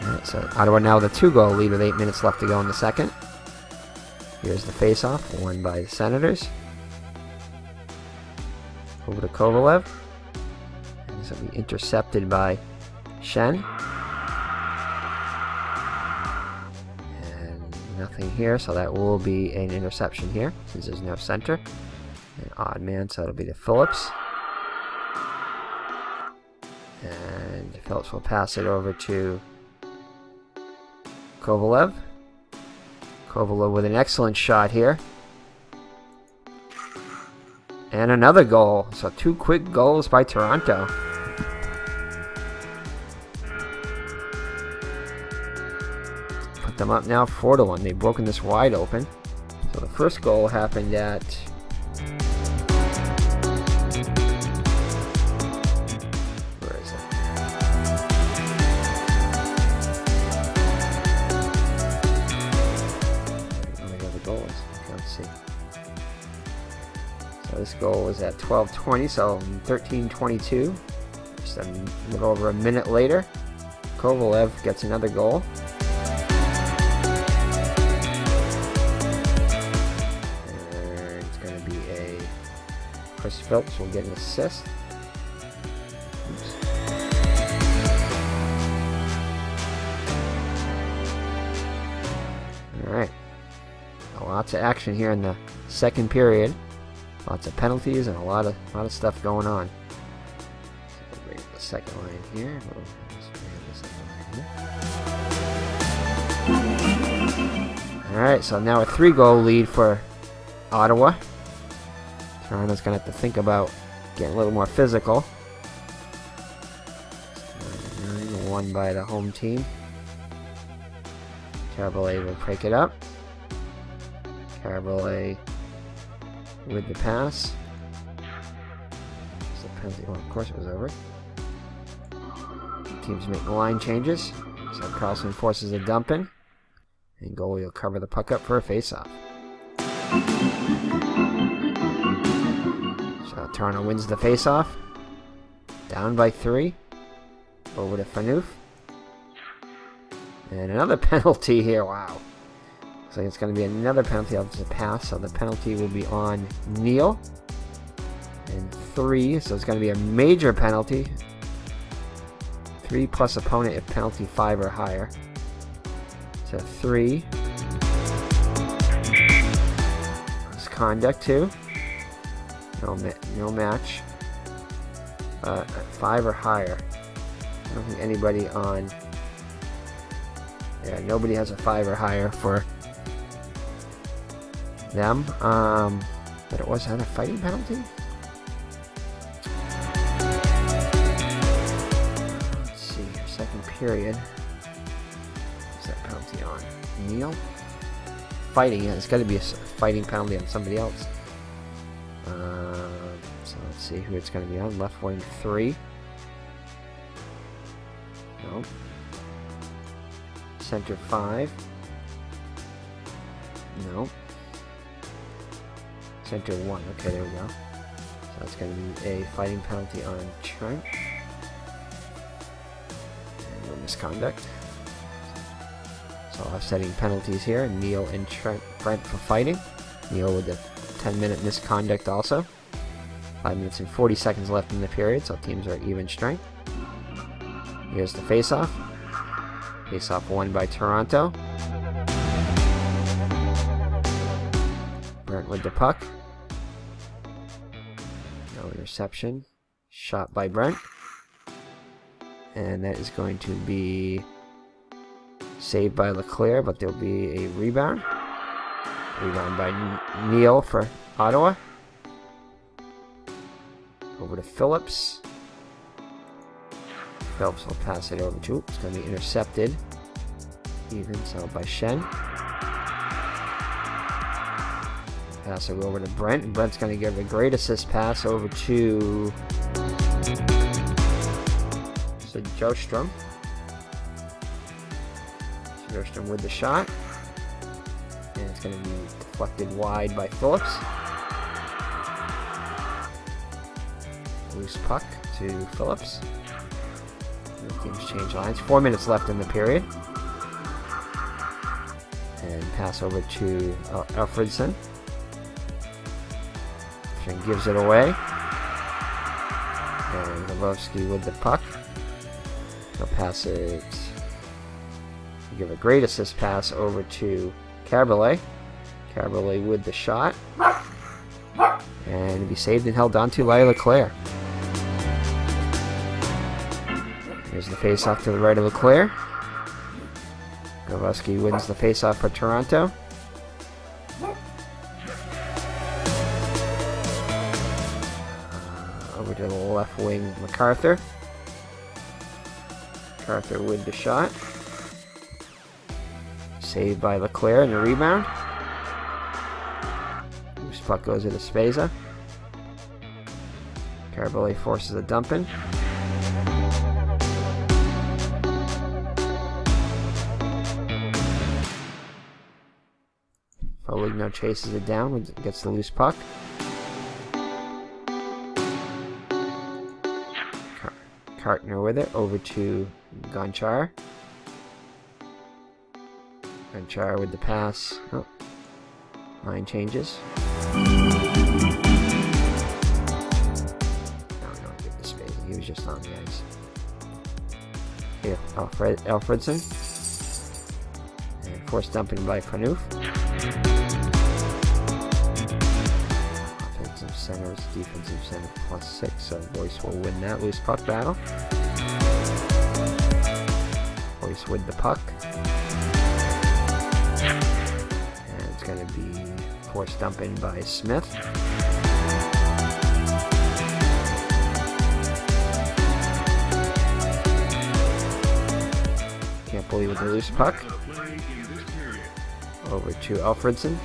Alright, so Ottawa now with a 2-goal lead with 8 minutes left to go in the second. Here's the face-off, won by the Senators. Over to Kovalev. And this will be intercepted by Shen. And nothing here, so that will be an interception here, since there's no center. An odd man, so it'll be to Phillips. And Phillips will pass it over to Kovalev. Kovalev with an excellent shot here. And another goal. So 2 quick goals by Toronto. Put them up now 4-1. They've broken this wide open. So the first goal happened at where is it? I don't know where the goal is. Okay, let's see. So this goal was at 12:20, so 13:22. Just a little over a minute later, Kovalev gets another goal. And it's going to be a Chris Phillips will get an assist. Oops. All right, lots of action here in the second period. Lots of penalties and a lot of stuff going on. So we'll bring up the second line here. Alright, so now a 3-goal lead for Ottawa. Toronto's going to have to think about getting a little more physical. 9-9, won by the home team. Kovalev will pick it up. Kovalev with the pass. So penalty. Well, of course it was over. Teams make the line changes. So Carlson forces a dump in. And goalie will cover the puck up for a face-off. So Toronto wins the face-off. Down by 3. Over to Phaneuf. And another penalty here. Wow. Looks like it's going to be another penalty. It's a pass, so the penalty will be on Neal. And 3, so it's going to be a major penalty. 3 plus opponent if penalty 5 or higher. So 3. Misconduct 2. No match. 5 or higher. I don't think anybody on. Yeah, nobody has a 5 or higher for them. But it was on a fighting penalty. Let's see here. Second period. What's that penalty on? Neal? Fighting, yeah, it's got to be a fighting penalty on somebody else. So let's see who it's going to be on. Left wing 3. No. Center 5. No. Center 1. Okay, there we go. So that's going to be a fighting penalty on Trent. And no misconduct. So offsetting penalties here. Neal and Brent for fighting. Neal with the 10-minute misconduct also. 5 minutes and 40 seconds left in the period, so teams are even strength. Here's the face-off. Face-off won by Toronto. Brent with the puck. No interception. Shot by Brent. And that is going to be saved by Leclerc, but there'll be a rebound. Rebound by Neal for Ottawa. Over to Phillips. Phillips will pass it over to. It's going to be intercepted. Even so by Shen. Pass it over to Brent. And Brent's going to give a great assist pass over to Jostrom. Gerstrom with the shot. And it's going to be deflected wide by Phillips. Loose puck to Phillips. The teams change lines. 4 minutes left in the period. And pass over to Alfredson. And gives it away. And Kovalev with the puck. He'll pass it. Give a great assist pass over to Caberlet. Caberlet with the shot. And it'll be saved and held on to by Leclerc. Here's the face-off to the right of Leclerc. Kovalev wins the face-off for Toronto. Over to the left wing, MacArthur. MacArthur with the shot. Saved by Leclerc and the rebound. Loose puck goes to Spezza. Caberlet forces a dump in. Foligno chases it down, gets the loose puck. Kartner with it, over to Gonchar. Gonchar with the pass. Oh, line changes. No, don't give the space. He was just on the ice. Here, Alfredson. And forced dumping by Phaneuf. Offensive centers, defensive center +6, so Boyce will win that loose puck battle. Boyce with the puck. And it's going to be forced dumping by Smith. Can't believe with the loose puck. Over to Alfredson.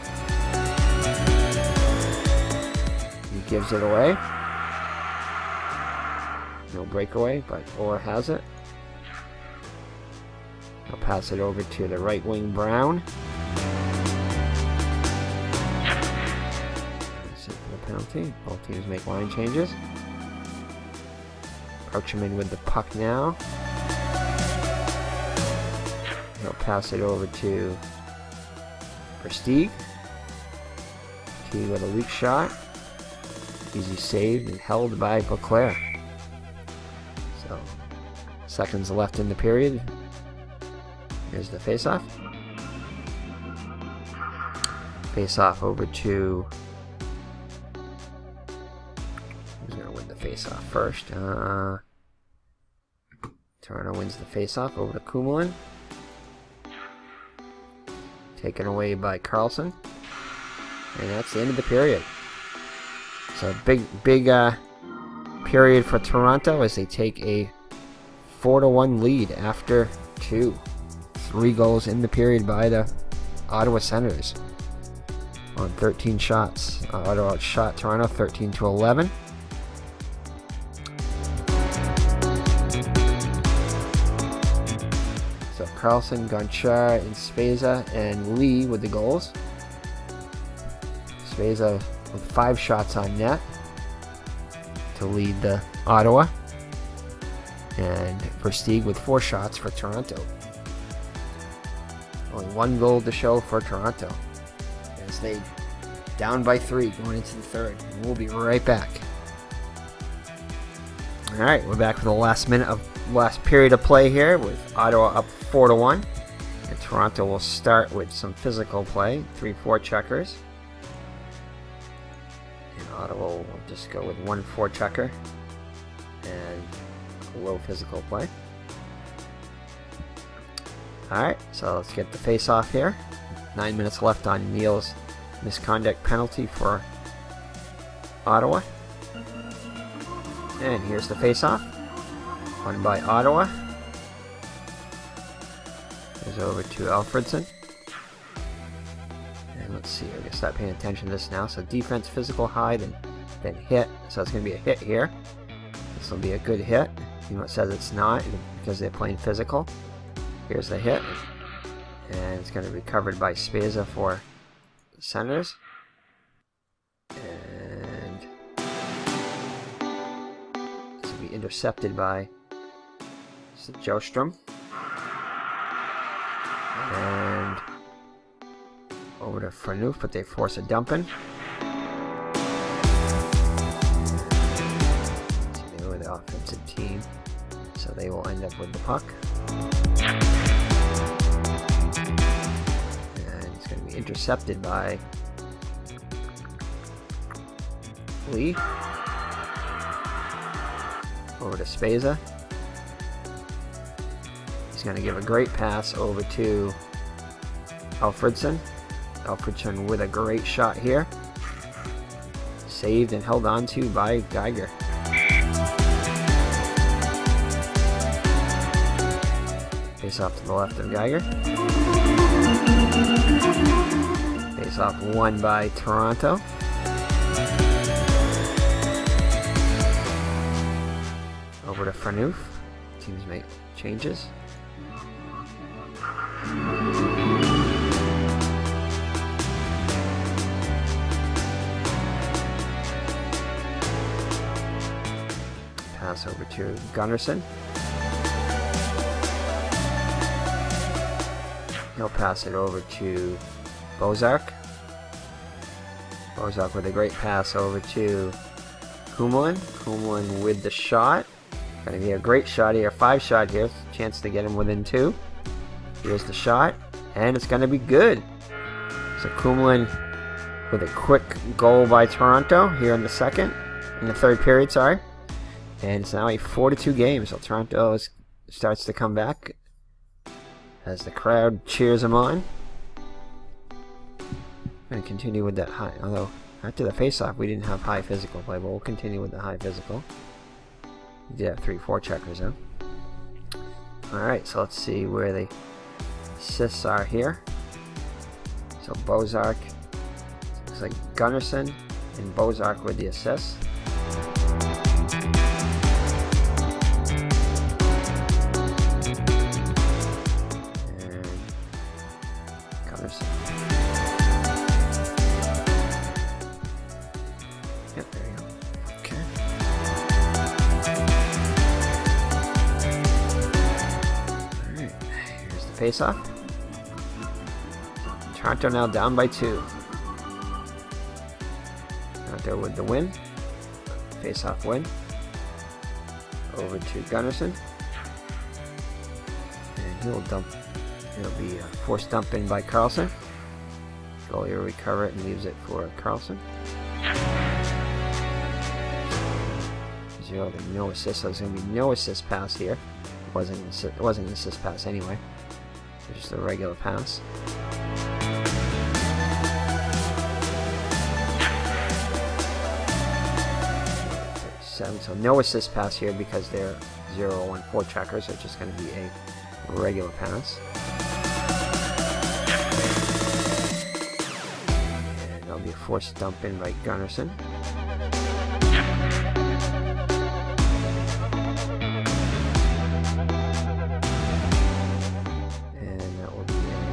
He gives it away. No breakaway, but Orr has it. He'll pass it over to the right wing, Brown. Sit for the penalty. Both teams make line changes. Approach him in with the puck now. He'll pass it over to Versteeg. T with a weak shot. Easy saved and held by Leclerc. So, seconds left in the period. Here's the face-off. Face-off over to... Who's going to win the face-off first? Toronto wins the face-off over to Kumulin. Taken away by Carlson. And that's the end of the period. So big period for Toronto as they take a 4-1 lead after 2. 3 goals in the period by the Ottawa Senators on 13 shots. Ottawa outshot Toronto 13-11. So Carlson, Gonchar, and Spezza, and Lee with the goals. Spezza with 5 shots on net to lead the Ottawa. And Versteeg with 4 shots for Toronto. Only 1 goal to show for Toronto as they down by 3 going into the third. And we'll be right back. Alright, we're back for the last period of play here with Ottawa up 4-1. And Toronto will start with some physical play, 3-4 checkers. And Ottawa will just go with 1-4 checker and low physical play. Alright, so let's get the face-off here. 9 minutes left on Neal's misconduct penalty for Ottawa. And here's the face-off. Won by Ottawa. Goes over to Alfredson. And let's see, I gotta start paying attention to this now. So defense, physical, high, then hit. So it's going to be a hit here. This will be a good hit. You know, it says it's not because they're playing physical. Here's the hit. And it's going to be recovered by Speza for the Senators. And this will be intercepted by Jostrom. And over to Farnouf, but they force a dump in. So they were the offensive team, so they will end up with the puck. And it's going to be intercepted by Lee. Over to Speza. He's going to give a great pass over to Alfredson. Alfredson with a great shot here. Saved and held on to by Geiger. Face off to the left of Geiger. Face off won by Toronto. Over to Farnouf. Teams make changes. Pass over to Gunnarsson. He'll pass it over to Bozark. Bozark with a great pass over to Kumlin. Kumlin with the shot. Gonna be a great shot here, 5 shot here. Chance to get him within 2. Here's the shot, and it's gonna be good. So Kumlin with a quick goal by Toronto here in the third period, sorry. And it's now a 4-2 game, so Toronto starts to come back as the crowd cheers them on. I'm going to continue with that high, although after the face-off we didn't have high physical play, but we'll continue with the high physical. We did have 3 4-checkers though. Alright, so let's see where the assists are here. So Bozark, looks like Gunnarsson and Bozark with the assists. Yep, there you go. Okay. Alright, here's the face-off. Toronto now down by 2. Toronto with the win. Face-off win. Over to Gunnarsson. And he'll dump. It'll be a forced dump in by Carlson. Goalie will recover it and leaves it for Carlson. 0 to no assist, so there's going to be no assist pass here. It wasn't an assist pass anyway. It was just a regular pass. So no assist pass here because they're 0-1 4-checkers, so it's just going to be a regular pass. And that'll be a forced dump in by Gunnarsson. And that will be a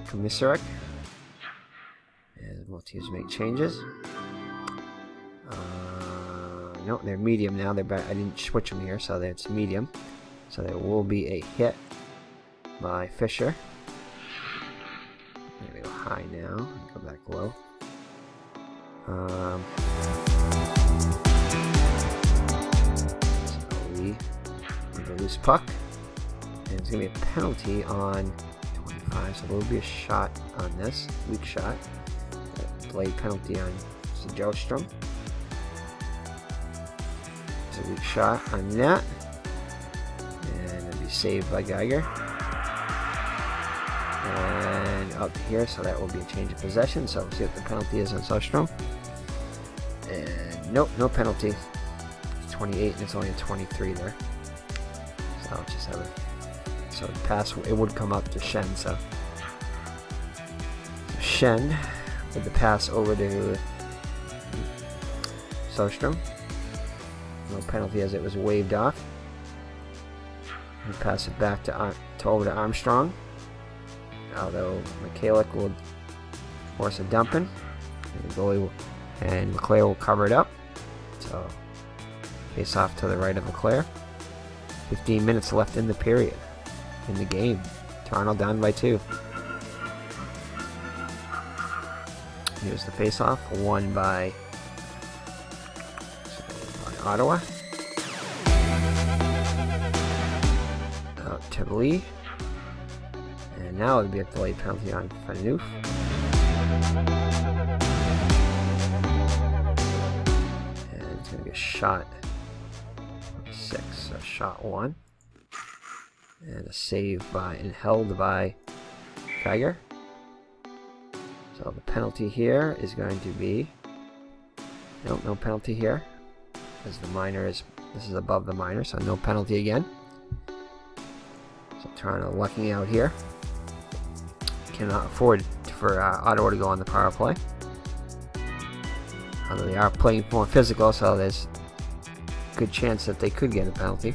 Komisarek. And both teams make changes. No, they're medium now. They're back. I didn't switch them here, so it's medium. So there will be a hit by Fisher. I'm gonna go high now and go back low. So Lee with a loose puck, and it's gonna be a penalty on 25. So there will be a shot on this weak shot. A delayed penalty on Jostrom. A weak shot on that, and it'll be saved by Geiger. And up here, so that will be a change of possession. So we'll see what the penalty is on Sostrom. And nope, no penalty. It's 28, and it's only a 23 there. So I'll just have it. So the pass, it would come up to Shen. So Shen with the pass over to Sostrom. No penalty as it was waved off. He'll pass it back to over to Armstrong. Although Michalik will force a dumping. And the goalie and LeClaire will cover it up. So face off to the right of LeClaire. 15 minutes left in the period. In the game. Toronto down by 2. Here's the face-off, won by Ottawa. Out to Lee. And now it'll be a delayed penalty on Phaneuf. And it's going to be a shot 6, so shot 1. And a save by and held by Geiger. So the penalty here is going to be no penalty here, as the minor is, this is above the minor, so no penalty again. So Toronto lucking out here. Cannot afford for Ottawa to go on the power play. Although they are playing more physical, so there's a good chance that they could get a penalty.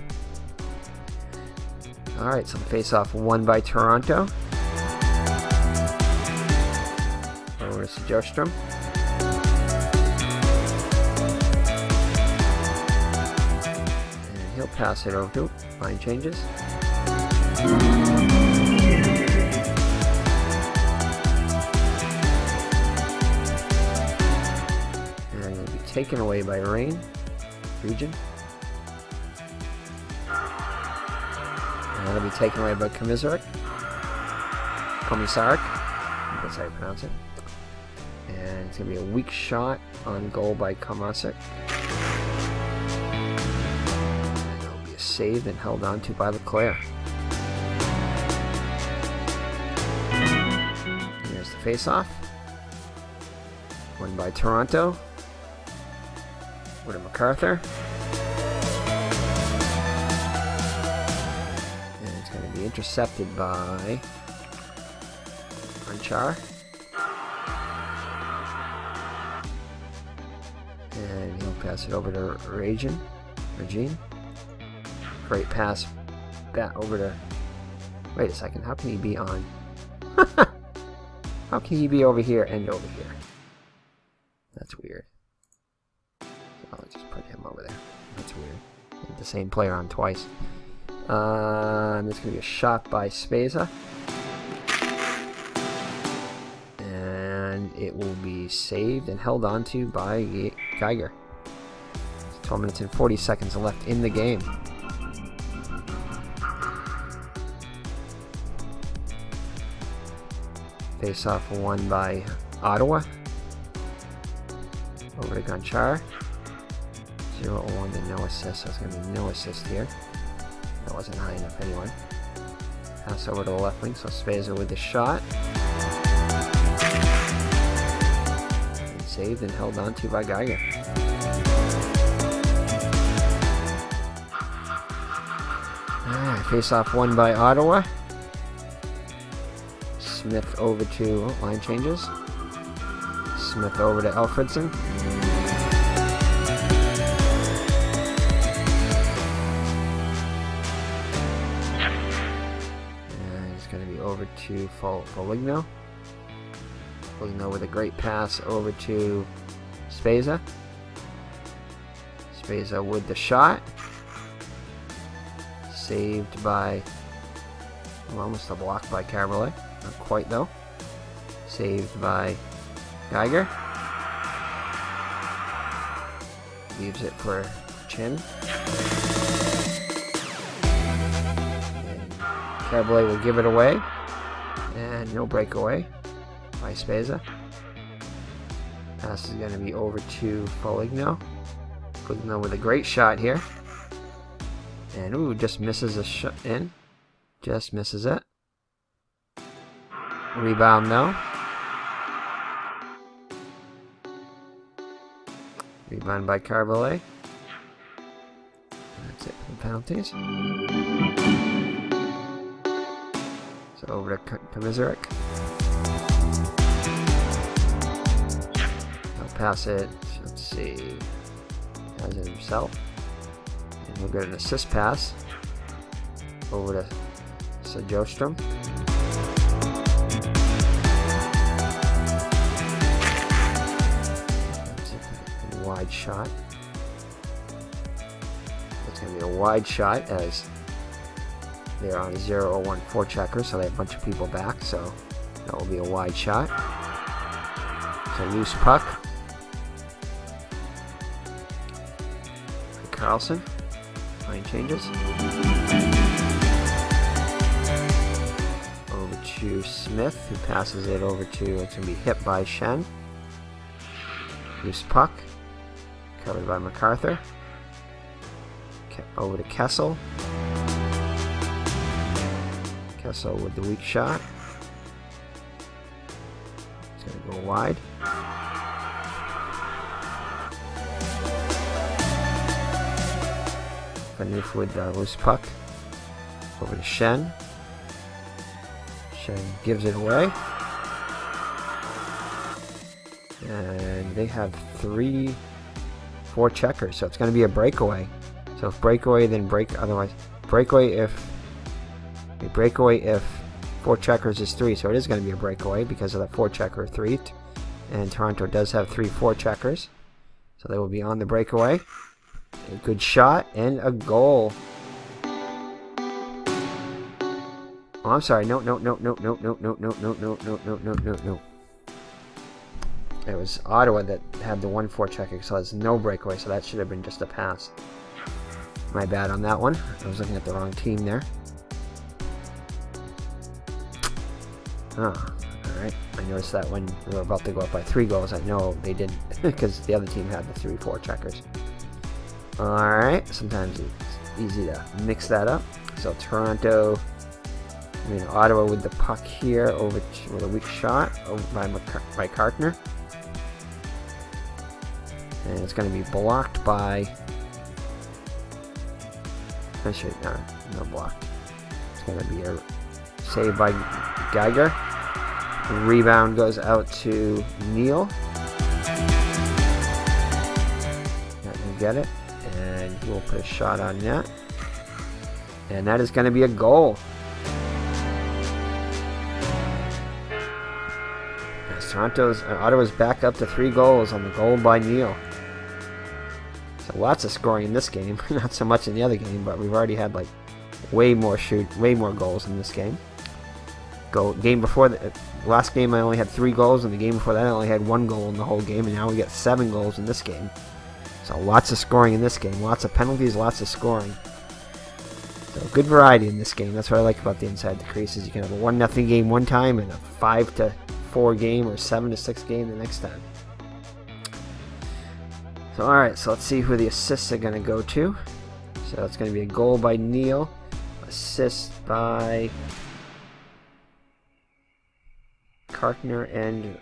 Alright, so the face-off won by Toronto. Over to Sjöström. And he'll pass it over to line changes. And it'll be taken away by Region. And it'll be taken away by Komisarek. That's how you pronounce it. And it's going to be a weak shot on goal by Komisarek. And it'll be a save and held on to by LeClaire. Here's the face-off. Won by Toronto. Over to MacArthur. And it's going to be intercepted by Anchar. And he'll pass it over to Regine. Great pass back over to... Wait a second, how can he be on? How can he be over here and over here? That's weird. I'll just put him over there. That's weird. The same player on twice. And this is going to be a shot by Spezza. And it will be saved and held onto by Geiger. 12 minutes and 40 seconds left in the game. Face-off won by Ottawa. Over to Gonchar. 0-1 to no assist. So it's going to be no assist here. That wasn't high enough anyway. Pass over to the left wing. So Spezza with the shot. And saved and held on to by Geiger. Alright, face-off won by Ottawa. Smith over to line changes. Smith over to Alfredson. And it's going to be over to Foligno. Foligno with a great pass over to Spezza. Spezza with the shot. Saved by, well, almost a block by Caberlet. Not quite though. Saved by Geiger. Leaves it for Chin. And Caberlet will give it away. And no breakaway by Spezza. Pass is going to be over to Foligno. Foligno with a great shot here. And ooh, just misses a shot in. Just misses it. Rebound no. Rebound by Carvalho. That's it for the penalties. So over to Komisarek. He'll pass it. Let's see. He has it himself. And we'll get an assist pass. over to Sjostrom. That's a wide shot. It's going to be a wide shot as they're on a 0-1 forechecker, so they have a bunch of people back, so that will be a wide shot. It's a loose puck. Carlson. Line changes. Over to Smith, who passes it over to, it's going to be hit by Shen. Loose puck. Covered by MacArthur. Over to Kessel. Kessel with the weak shot. It's going to go wide. Phaneuf with the loose puck. Over to Shen. Shen gives it away. And they have 3 forecheckers, so it's going to be a breakaway. So if breakaway, then break. Otherwise, breakaway if forecheckers is 3. So it is going to be a breakaway because of the forechecker 3. And Toronto does have 3 forecheckers, so they will be on the breakaway. A good shot and a goal. Oh, I'm sorry. No. It was Ottawa that had the 1 forechecker, so there's no breakaway. So that should have been just a pass. My bad on that one. I was looking at the wrong team there. Oh, alright. I noticed that when we were about to go up by 3 goals, I know they didn't, because the other team had the 3 forecheckers. Alright, sometimes it's easy to mix that up. So Ottawa with the puck here over with a weak shot over by Kartner. And it's going to be blocked by... Actually, no blocked. It's going to be a save by Geiger. Rebound goes out to Neal. Not going to get it. And he will put a shot on net. And that is going to be a goal. As Ottawa's back up to 3 goals on the goal by Neal. So lots of scoring in this game. Not so much in the other game, but we've already had like way more goals in this game. Last game I only had 3 goals, and the game before that I only had 1 goal in the whole game, and now we got 7 goals in this game. So lots of scoring in this game. Lots of penalties, lots of scoring. So good variety in this game. That's what I like about the Inside the Crease, is you can have a 1-0 game one time and a 5-4 game or 7-6 game the next time. So alright, so let's see who the assists are going to go to. So it's going to be a goal by Neal. Assist by Kartner and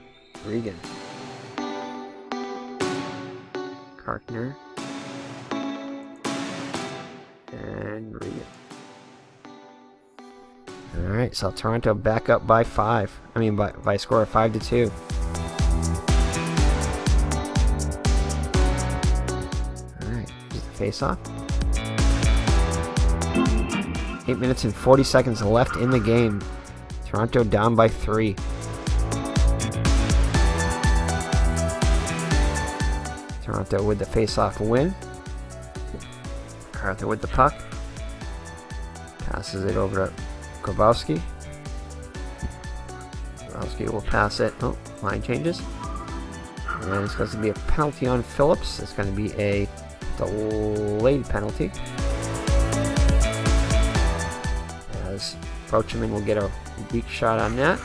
Regan. Kartner and Regan. Alright, so Toronto back up by 5. By a score of 5-2. Alright, here's the face-off. 8 minutes and 40 seconds left in the game. Toronto down by 3. Toronto with the face-off win. Arthur with the puck. Passes it over to Kovalev. Kovalev will pass it. Oh, line changes. And it's going to be a penalty on Phillips. It's going to be a delayed penalty. As Broachman will get a weak shot on net.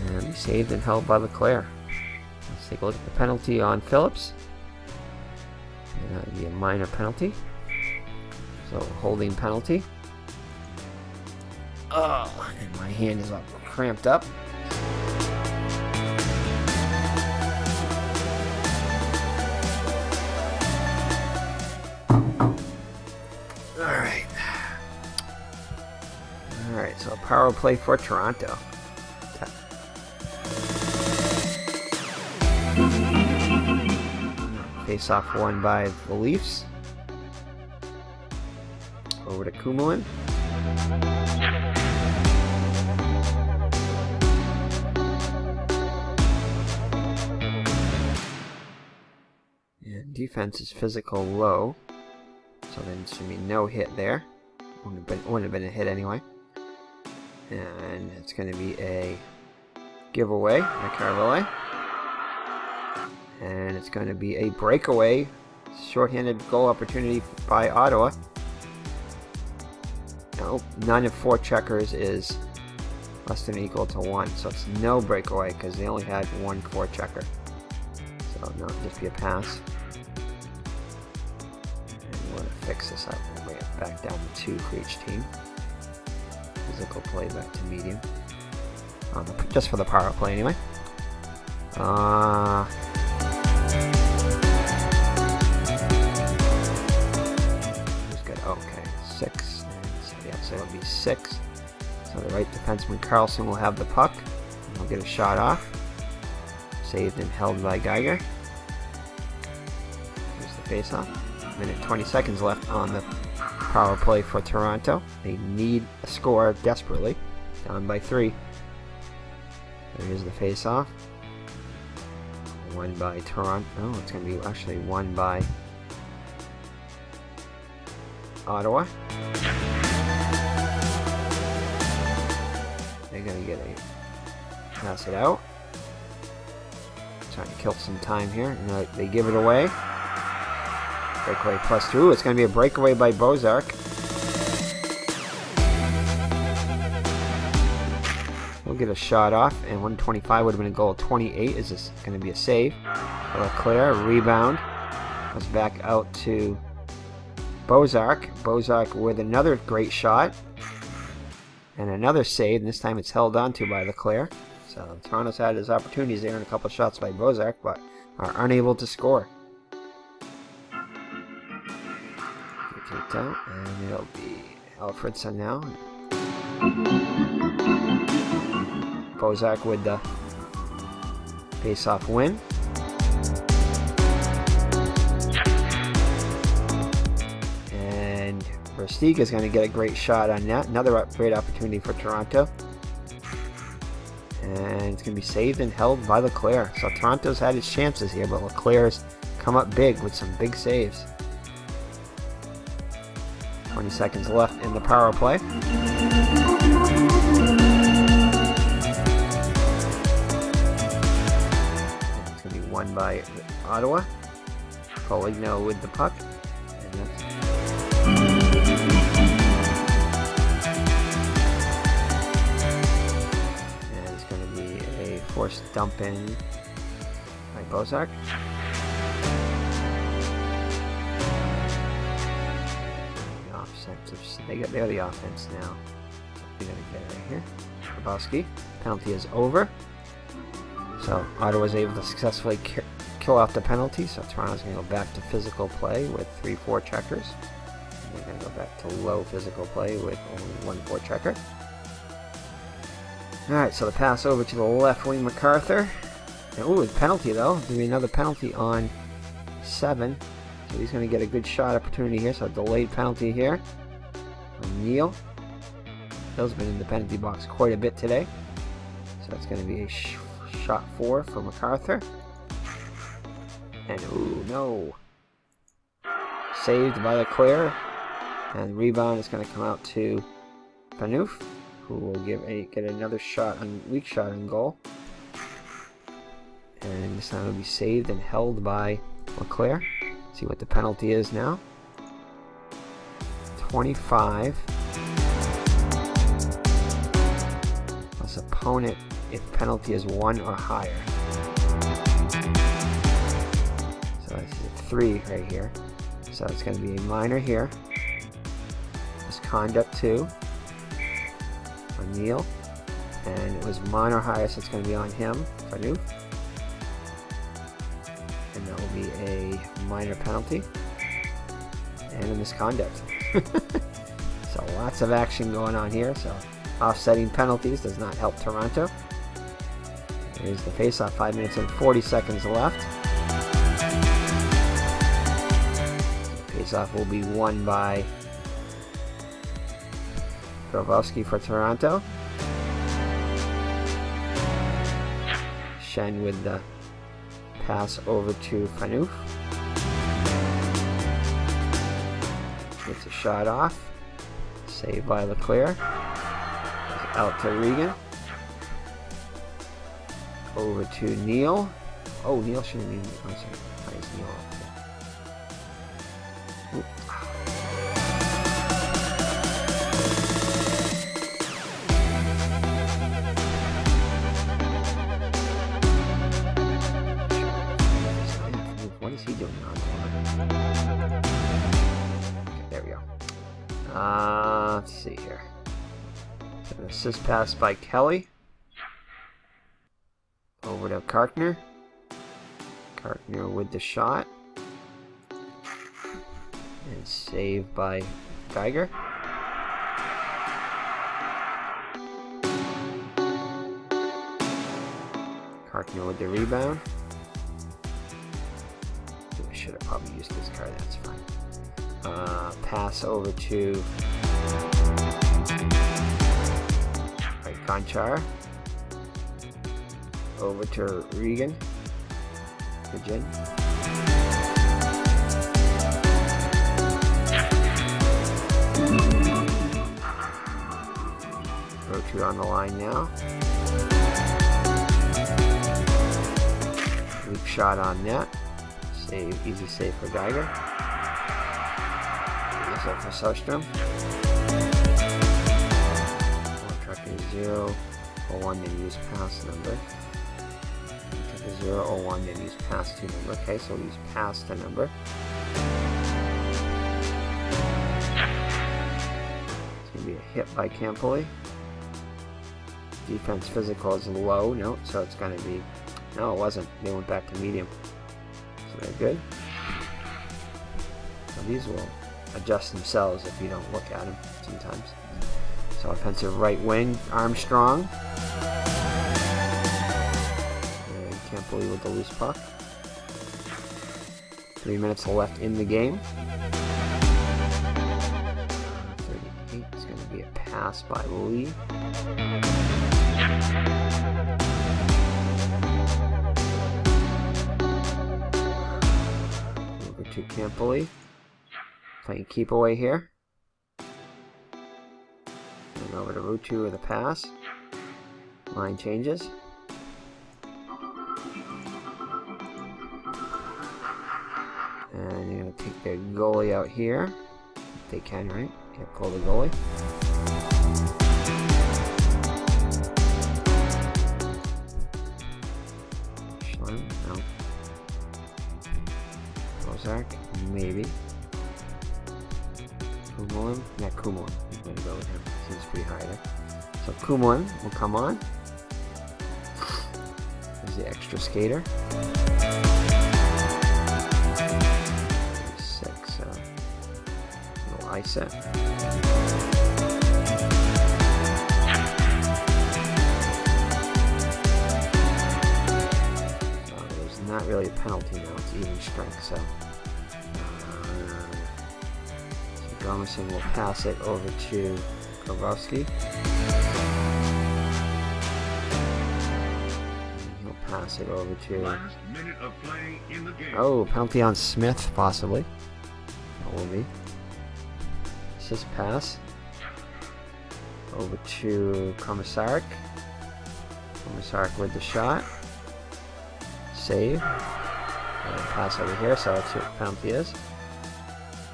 And he saved and held by Leclerc. Let's take a look at the penalty on Phillips. And that would be a minor penalty. So, holding penalty. Oh, and my hand is all cramped up. Alright, so a power play for Toronto. Face off won by the Leafs. Over to Kumalin. And defense is physical low, so then there should be no hit there. Wouldn't have been a hit anyway. And it's going to be a giveaway by Carvalho. And it's going to be a breakaway, shorthanded goal opportunity by Ottawa. No, none of 4 checkers is less than or equal to 1, so it's no breakaway because they only had 1 4 checker. So no, just be a pass. And we're going to fix this up. We'll bring it back down to 2 for each team. Physical play back to medium. Just for the power play anyway. Who's good? Okay, 6. So it'll be 6. So the right defenseman Carlson will have the puck. And he'll get a shot off. Saved and held by Geiger. Here's the face-off. Minute 20 seconds left on the power play for Toronto. They need a score desperately. Down by 3. Here's the face-off. Won by Toronto. Oh, it's going to be actually won by Ottawa. They're going to get a pass it out. Trying to kill some time here. And they give it away. Breakaway +2. It's going to be a breakaway by Bozark. We'll get a shot off, and 125 would have been a goal. 28 is this going to be a save. Leclerc, rebound. Goes back out to Bozark. Bozark with another great shot. And another save, and this time it's held on to by Leclerc. So Toronto's had his opportunities there and a couple shots by Bozark, but are unable to score. Kicked out, and it'll be Alfredson now. Bozark with the face-off win. And Versteeg is going to get a great shot on that. Another great opportunity for Toronto. And it's going to be saved and held by Leclerc. So Toronto's had its chances here, but Leclerc's come up big with some big saves. 20 seconds left in the power play. Won by Ottawa. Foligno with the puck. And it's going to be a forced dump in by Bozark. They're the offense now. We're going to get it right here. Grabowski. Penalty is over. So Ottawa's able to successfully kill off the penalty, so Toronto's going to go back to physical play with 3-4 checkers. And they're going to go back to low physical play with only 1-4 checker. Alright, so the pass over to the left wing, MacArthur. Ooh, a penalty though. There'll be another penalty on 7. So he's going to get a good shot opportunity here, so a delayed penalty here. O'Neill. Bill's been in the penalty box quite a bit today. So that's going to be a shot 4 for MacArthur. And ooh, no. Saved by Leclerc. And rebound is going to come out to Panouf, who will get another shot on weak shot on goal. And this time it'll be saved and held by Leclerc. See what the penalty is now. 25. Plus opponent if penalty is 1 or higher. So this is a 3 right here. So it's going to be a minor here. Misconduct 2. O'Neill. And it was minor higher, so it's going to be on him. Panouf. And that will be a minor penalty. And a misconduct. So lots of action going on here. So offsetting penalties does not help Toronto. Here's the face-off. 5 minutes and 40 seconds left. The face-off will be won by Kovalev for Toronto. Shen with the pass over to Phaneuf. Gets a shot off. Saved by Leclerc. Out to Regan. Over to Neal. Oh, Neal shouldn't be. Oh, sorry. Why is Neal up there? Oop. What is he doing on the okay, there we go. Let's see here. An assist pass by Kelly. Over to Karkner. Karkner with the shot. And saved by Geiger. Karkner with the rebound. I should have probably used this card, that's fine. Pass over to Conchar. Over to Regan. Virgin. Rotu on the line now. Weak shot on net. Save, easy save for Geiger. Also for Sostrom. Tracking 001, then use pass number. 001, then use pass to number. Okay, so we'll use pass to number. It's going to be a hit by Campoli. Defense physical is low. No, so it's going to be... No, it wasn't. They went back to medium. So they're good. So these will adjust themselves if you don't look at them sometimes. So offensive right wing, Armstrong. Can't believe with the loose puck. 3 minutes left in the game. 38 is going to be a pass by Lee. Over to Campoli. Playing keep away here. And over to Rutu with a pass. Line changes. And you're going to take their goalie out here. If they can, right? Yeah, pull the goalie. Schlemm? No. Ozark? Maybe. Kumulin? Yeah, Kumulin. I'm going to go with him. Seems pretty high there. So Kumulin will come on. There's the extra skater. Set. There's not really a penalty now, it's even strength, so Garmison will pass it over to Kovalev. He'll pass it over to... Oh, penalty on Smith, possibly. That will be. Assist pass over to Komisarek. Komisarek with the shot. Save. And pass over here, so that's what penalty is.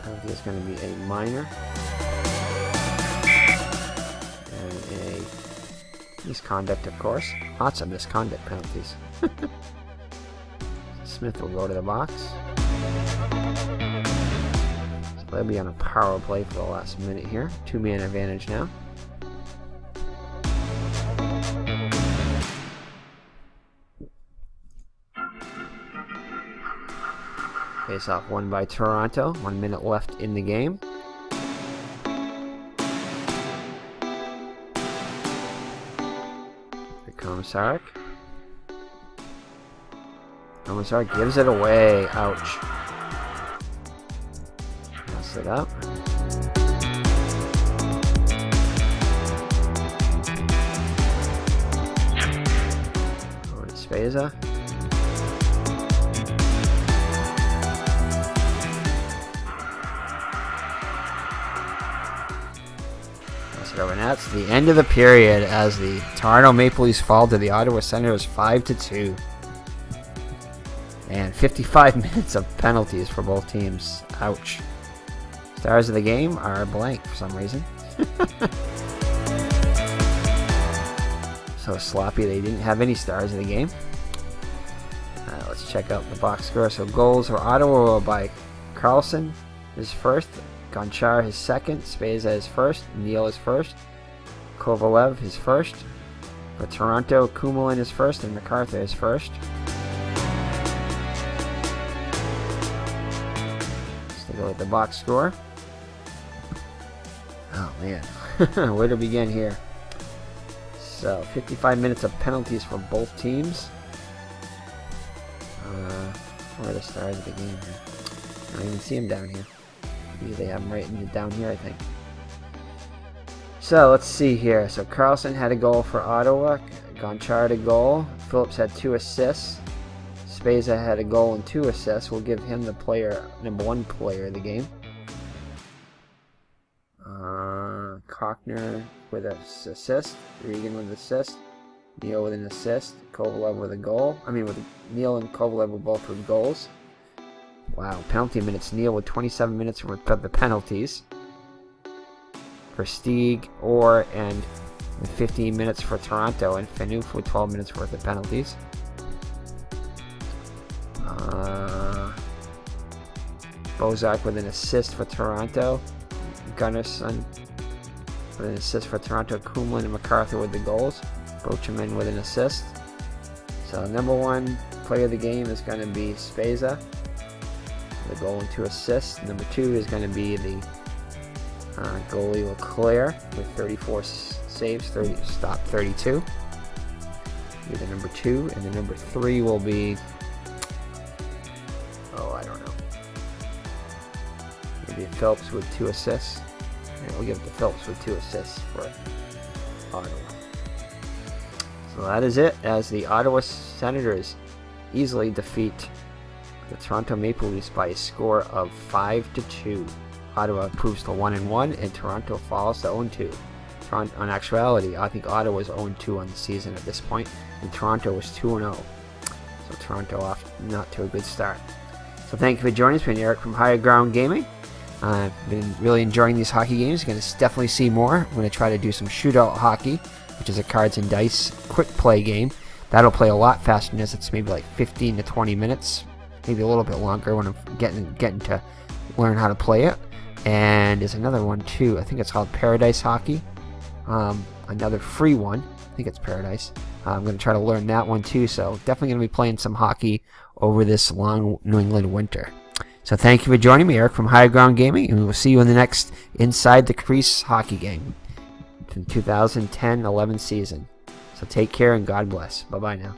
Penalty is going to be a minor. And a misconduct, of course. Lots of misconduct penalties. Smith will go to the box. They'll be on a power play for the last minute here. 2-man advantage now. Face off won by Toronto. 1 minute left in the game. Komisarek. Komisarek gives it away. Ouch. It up. Spezza. And that's the end of the period as the Toronto Maple Leafs fall to the Ottawa Senators 5-2. And 55 minutes of penalties for both teams. Ouch. Stars of the game are blank for some reason. So sloppy they didn't have any stars of the game. Let's check out the box score. So goals for Ottawa by Karlsson, his first. Gonchar his second, Spezza his first, Neal his first, Kovalev his first. For Toronto, Kumelin his first, and MacArthur his first. Let's take a look at the box score. Oh man, where to begin here? So, 55 minutes of penalties for both teams. Where are the stars of the game here? I don't even see them down here. They have them right down here, I think. So let's see here. So Karlsson had a goal for Ottawa. Gonchar had a goal. Phillips had 2 assists. Spezza had a goal and 2 assists. We'll give him the number 1 player of the game. Cochner with an assist. Regan with an assist. Neal with an assist. Kovalev with a goal. Neal and Kovalev were both with goals. Wow, penalty minutes. Neal with 27 minutes worth of the penalties. For Stieg, Orr, and with 15 minutes for Toronto, and Phaneuf with 12 minutes worth of penalties. Bozak with an assist for Toronto. Gunnarsson with an assist for Toronto. Kumelin and MacArthur with the goals. Bocheman with an assist. So number 1 player of the game is going to be Spezza. The goal and 2 assists. Number 2 is going to be the goalie Leclerc with 34 saves, 32. Be the number 2, and the number 3 will be, I don't know. Maybe Phillips with 2 assists. And we'll give it to Phillips with 2 assists for Ottawa. So that is it, as the Ottawa Senators easily defeat the Toronto Maple Leafs by a score of 5-2. Ottawa improves to 1-1, and Toronto falls to 0-2. In actuality, I think Ottawa was 0-2 on the season at this point, and Toronto was 2-0. So Toronto off not to a good start. So thank you for joining us. Been Eric from Higher Ground Gaming. I've been really enjoying these hockey games. Going to definitely see more. I'm going to try to do some shootout hockey, which is a cards and dice quick play game. That'll play a lot faster than this. It's maybe like 15 to 20 minutes. Maybe a little bit longer when I'm getting to learn how to play it. And there's another one too. I think it's called Paradise Hockey. Another free one. I think it's Paradise. I'm going to try to learn that one too. So definitely going to be playing some hockey over this long New England winter. So thank you for joining me, Eric from High Ground Gaming, and we will see you in the next Inside the Crease hockey game from 2010-11 season. So take care and God bless. Bye-bye now.